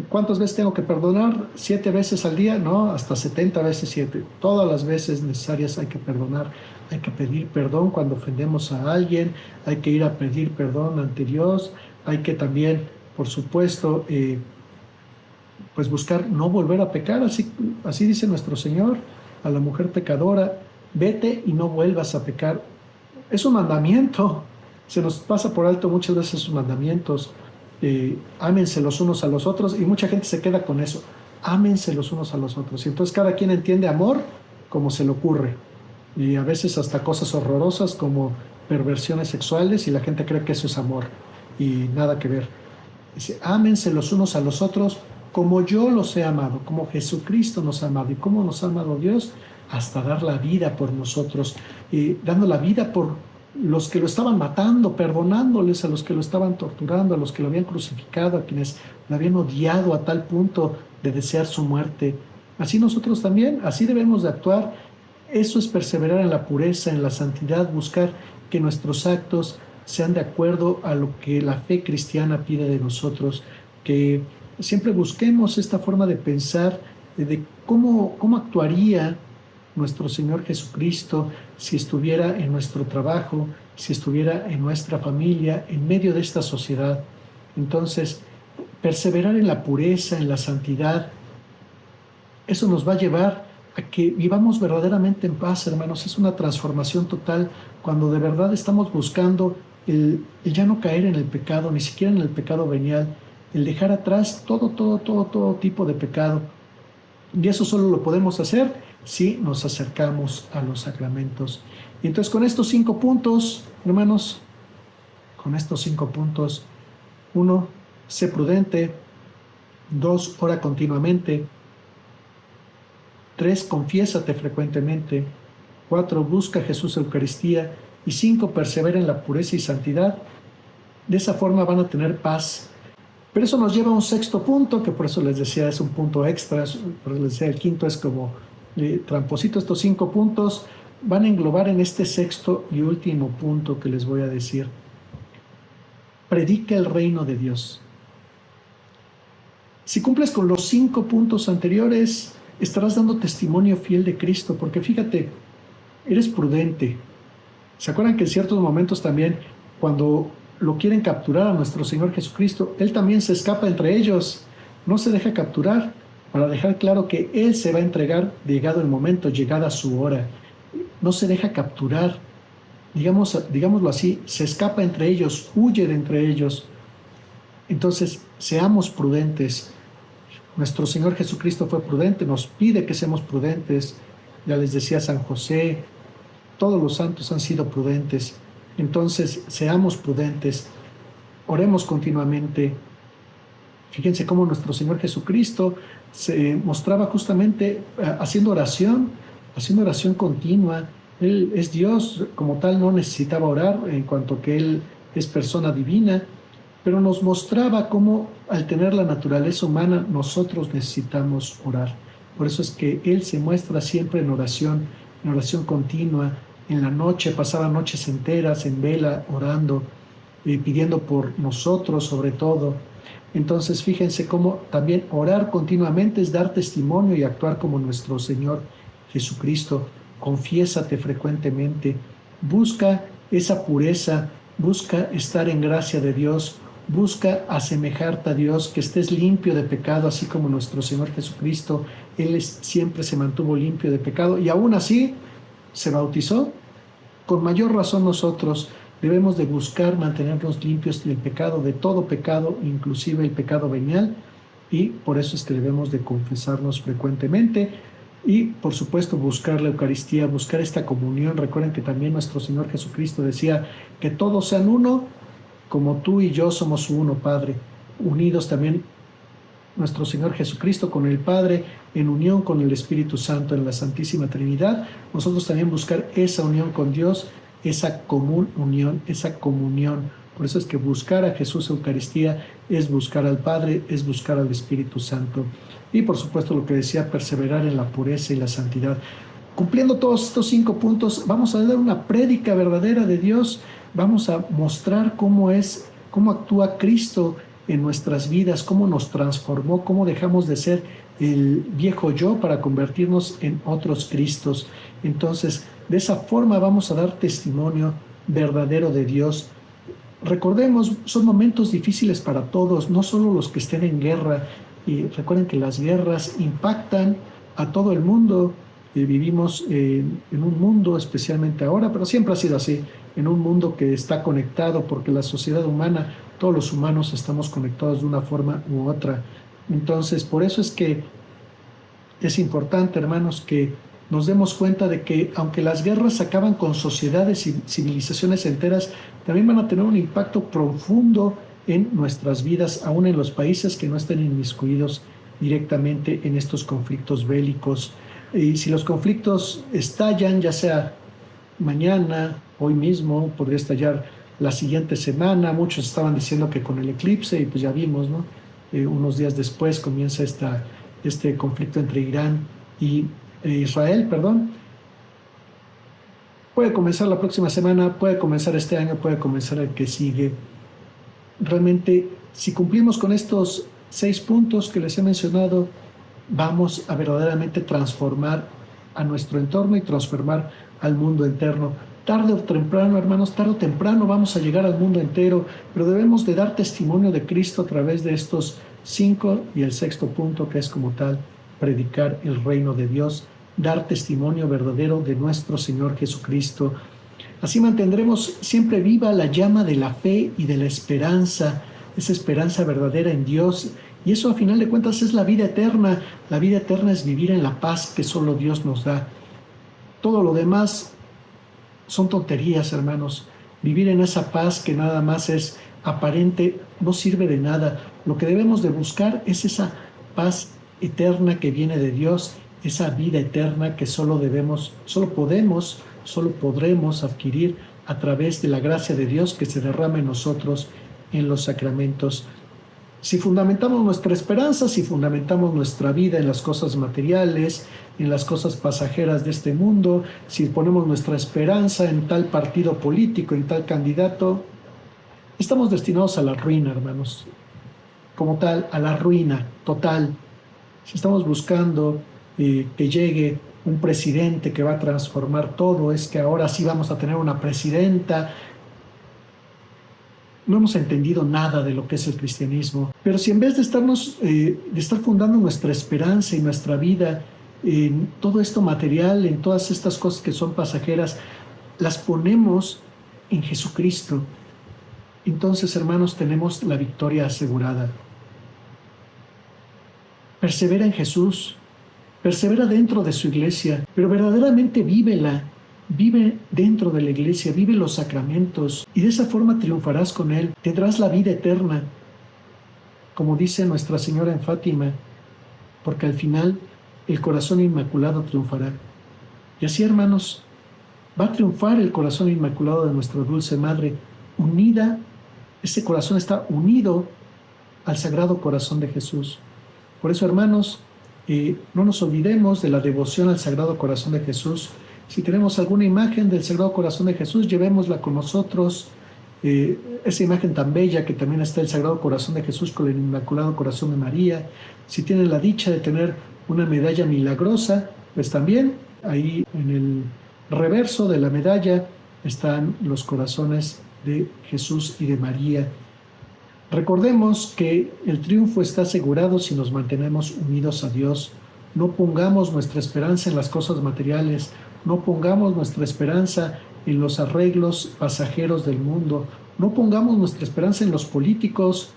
¿Cuántas veces tengo que perdonar? 7 veces al día, no, hasta 70 veces 7. Todas las veces necesarias hay que perdonar, hay que pedir perdón cuando ofendemos a alguien, hay que ir a pedir perdón ante Dios, hay que también, por supuesto, pues buscar no volver a pecar. Así dice nuestro Señor a la mujer pecadora: vete y no vuelvas a pecar. Es un mandamiento, se nos pasa por alto muchas veces sus mandamientos. Ámense los unos a los otros, y mucha gente se queda con eso: ámense los unos a los otros. Y entonces cada quien entiende amor como se le ocurre, y a veces hasta cosas horrorosas como perversiones sexuales, y la gente cree que eso es amor, y nada que ver. Dice: ámense los unos a los otros como yo los he amado, como Jesucristo nos ha amado. ¿Y cómo nos ha amado Dios? Hasta dar la vida por nosotros, dando la vida por los que lo estaban matando, perdonándoles a los que lo estaban torturando, a los que lo habían crucificado, a quienes lo habían odiado a tal punto de desear su muerte. Así nosotros también, así debemos de actuar. Eso es perseverar en la pureza, en la santidad, buscar que nuestros actos sean de acuerdo a lo que la fe cristiana pide de nosotros, que siempre busquemos esta forma de pensar, de cómo actuaría nuestro Señor Jesucristo si estuviera en nuestro trabajo, si estuviera en nuestra familia, en medio de esta sociedad. Entonces, perseverar en la pureza, en la santidad, eso nos va a llevar a que vivamos verdaderamente en paz, hermanos. Es una transformación total cuando de verdad estamos buscando el ya no caer en el pecado, ni siquiera en el pecado venial, el dejar atrás todo tipo de pecado. Y eso solo lo podemos hacer si nos acercamos a los sacramentos. Y entonces, con estos 5 puntos, hermanos, con estos 5 puntos: 1, sé prudente; 2, ora continuamente; 3, confiésate frecuentemente; 4, busca a Jesús Eucaristía; y 5, persevera en la pureza y santidad. De esa forma van a tener paz. Pero eso nos lleva a un 6.º punto, que por eso les decía es un punto extra, por eso les decía el quinto es como tramposito. Estos 5 puntos van a englobar en este 6.º y último punto que les voy a decir: predica el reino de Dios. Si cumples con los 5 puntos anteriores, estarás dando testimonio fiel de Cristo, porque fíjate, eres prudente. ¿Se acuerdan que en ciertos momentos también, cuando lo quieren capturar a nuestro Señor Jesucristo, Él también se escapa entre ellos, no se deja capturar, para dejar claro que Él se va a entregar llegado el momento, llegada su hora? No se deja capturar, digámoslo así, se escapa entre ellos, huye de entre ellos. Entonces, seamos prudentes. Nuestro Señor Jesucristo fue prudente, nos pide que seamos prudentes. Ya les decía San José, todos los santos han sido prudentes. Entonces, seamos prudentes, oremos continuamente. Fíjense cómo nuestro Señor Jesucristo se mostraba justamente haciendo oración continua. Él es Dios, como tal no necesitaba orar, en cuanto que Él es persona divina, pero nos mostraba cómo al tener la naturaleza humana nosotros necesitamos orar. Por eso es que Él se muestra siempre en oración continua. En la noche pasaba noches enteras en vela orando, pidiendo por nosotros sobre todo. Entonces fíjense cómo también orar continuamente es dar testimonio y actuar como nuestro Señor Jesucristo. Confiésate frecuentemente, busca esa pureza, busca estar en gracia de Dios, busca asemejarte a Dios, que estés limpio de pecado, así como nuestro Señor Jesucristo. Él siempre se mantuvo limpio de pecado y aún así se bautizó. Con mayor razón nosotros debemos de buscar mantenernos limpios del pecado, de todo pecado, inclusive el pecado venial, y por eso es que debemos de confesarnos frecuentemente y, por supuesto, buscar la Eucaristía, buscar esta comunión. Recuerden que también nuestro Señor Jesucristo decía que todos sean uno, como tú y yo somos uno, Padre, unidos también nuestro Señor Jesucristo con el Padre, en unión con el Espíritu Santo, en la Santísima Trinidad. Nosotros también buscar esa unión con Dios, esa común unión, esa comunión. Por eso es que buscar a Jesús Eucaristía es buscar al Padre, es buscar al Espíritu Santo. Y por supuesto lo que decía, perseverar en la pureza y la santidad. Cumpliendo todos estos 5 puntos, vamos a dar una prédica verdadera de Dios, vamos a mostrar cómo actúa Cristo en nuestras vidas, cómo nos transformó, cómo dejamos de ser el viejo yo para convertirnos en otros Cristos. Entonces, de esa forma vamos a dar testimonio verdadero de Dios. Recordemos, son momentos difíciles para todos, no solo los que estén en guerra. Y recuerden que las guerras impactan a todo el mundo. Vivimos en un mundo, especialmente ahora, pero siempre ha sido así, en un mundo que está conectado, porque la sociedad humana, todos los humanos estamos conectados de una forma u otra. Entonces, por eso es que es importante, hermanos, que nos demos cuenta de que aunque las guerras acaban con sociedades y civilizaciones enteras, también van a tener un impacto profundo en nuestras vidas, aún en los países que no estén inmiscuidos directamente en estos conflictos bélicos. Y si los conflictos estallan, ya sea mañana, hoy mismo, podría estallar la siguiente semana. Muchos estaban diciendo que con el eclipse, y pues ya vimos, ¿no? Unos días después comienza este conflicto entre Irán y Israel, perdón. Puede comenzar la próxima semana, puede comenzar este año, puede comenzar el que sigue. Realmente, si cumplimos con estos 6 puntos que les he mencionado, vamos a verdaderamente transformar a nuestro entorno y transformar al mundo interno. Tarde o temprano, hermanos, tarde o temprano vamos a llegar al mundo entero, pero debemos de dar testimonio de Cristo a través de estos 5 y el 6º punto, que es como tal, predicar el reino de Dios, dar testimonio verdadero de nuestro Señor Jesucristo. Así mantendremos siempre viva la llama de la fe y de la esperanza, esa esperanza verdadera en Dios. Y eso, a final de cuentas, es la vida eterna. La vida eterna es vivir en la paz que solo Dios nos da. Todo lo demás son tonterías, hermanos. Vivir en esa paz que nada más es aparente no sirve de nada. Lo que debemos de buscar es esa paz eterna que viene de Dios, esa vida eterna que solo podremos adquirir a través de la gracia de Dios que se derrama en nosotros en los sacramentos. Si fundamentamos nuestra esperanza, si fundamentamos nuestra vida en las cosas materiales, en las cosas pasajeras de este mundo, si ponemos nuestra esperanza en tal partido político, en tal candidato, estamos destinados a la ruina, hermanos. Como tal, a la ruina total. Si estamos buscando que llegue un presidente que va a transformar todo, es que ahora sí vamos a tener una presidenta. No hemos entendido nada de lo que es el cristianismo. Pero si en vez de estar fundando nuestra esperanza y nuestra vida en todo esto material, en todas estas cosas que son pasajeras, las ponemos en Jesucristo, entonces, hermanos, tenemos la victoria asegurada. Persevera en Jesús, persevera dentro de su iglesia, pero verdaderamente vívela. Vive dentro de la iglesia, vive los sacramentos y de esa forma triunfarás con Él. Tendrás la vida eterna, como dice Nuestra Señora en Fátima, porque al final el corazón inmaculado triunfará. Y así, hermanos, va a triunfar el corazón inmaculado de nuestra dulce Madre, unida Ese corazón está unido al Sagrado Corazón de Jesús. Por eso, hermanos, no nos olvidemos de la devoción al Sagrado Corazón de Jesús. Si tenemos alguna imagen del Sagrado Corazón de Jesús, llevémosla con nosotros. Esa imagen tan bella que también está el Sagrado Corazón de Jesús con el Inmaculado Corazón de María. Si tienen la dicha de tener una medalla milagrosa, pues también ahí en el reverso de la medalla están los corazones de Jesús y de María. Recordemos que el triunfo está asegurado si nos mantenemos unidos a Dios. No pongamos nuestra esperanza en las cosas materiales, no pongamos nuestra esperanza en los arreglos pasajeros del mundo, no pongamos nuestra esperanza en los políticos.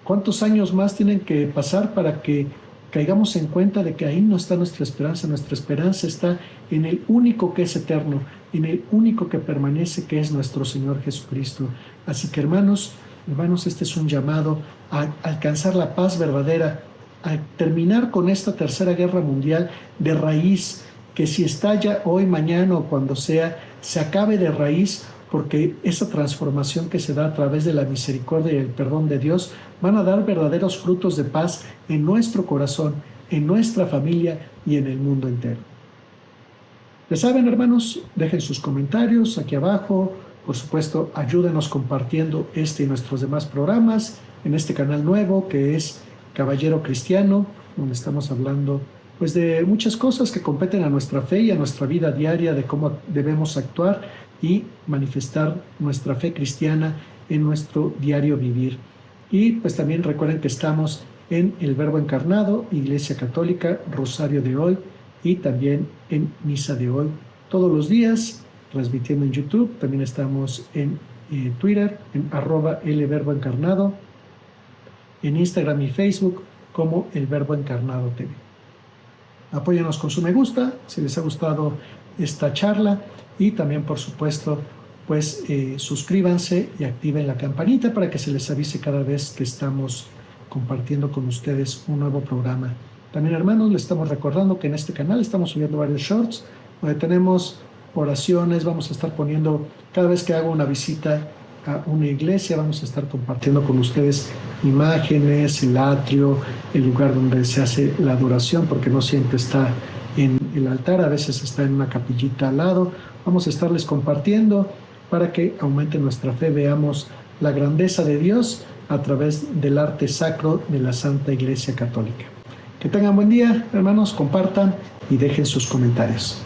¿Cuántos años más tienen que pasar para que caigamos en cuenta de que ahí no está nuestra esperanza? Nuestra esperanza está en el único que es eterno, en el único que permanece, que es nuestro Señor Jesucristo. Así que hermanos, este es un llamado a alcanzar la paz verdadera, a terminar con esta tercera guerra mundial de raíz, que si estalla hoy, mañana o cuando sea, se acabe de raíz, porque esa transformación que se da a través de la misericordia y el perdón de Dios van a dar verdaderos frutos de paz en nuestro corazón, en nuestra familia y en el mundo entero. Ya saben, hermanos, dejen sus comentarios aquí abajo. Por supuesto, ayúdenos compartiendo este y nuestros demás programas en este canal nuevo que es Caballero Cristiano, donde estamos hablando pues de muchas cosas que competen a nuestra fe y a nuestra vida diaria, de cómo debemos actuar y manifestar nuestra fe cristiana en nuestro diario vivir. Y pues también recuerden que estamos en El Verbo Encarnado, Iglesia Católica, Rosario de Hoy, y también en Misa de Hoy, todos los días, transmitiendo en YouTube. También estamos en Twitter, en @elverboencarnado, en Instagram y Facebook como El Verbo Encarnado TV. Apóyanos con su me gusta si les ha gustado esta charla, y también, por supuesto, pues suscríbanse y activen la campanita para que se les avise cada vez que estamos compartiendo con ustedes un nuevo programa. También, hermanos, les estamos recordando que en este canal estamos subiendo varios shorts donde tenemos oraciones. Vamos a estar poniendo, cada vez que hago una visita a una iglesia, vamos a estar compartiendo con ustedes imágenes, el atrio, el lugar donde se hace la adoración, porque no siempre está en el altar, a veces está en una capillita al lado. Vamos a estarles compartiendo para que aumente nuestra fe, veamos la grandeza de Dios a través del arte sacro de la Santa Iglesia Católica. Que tengan buen día, hermanos, compartan y dejen sus comentarios.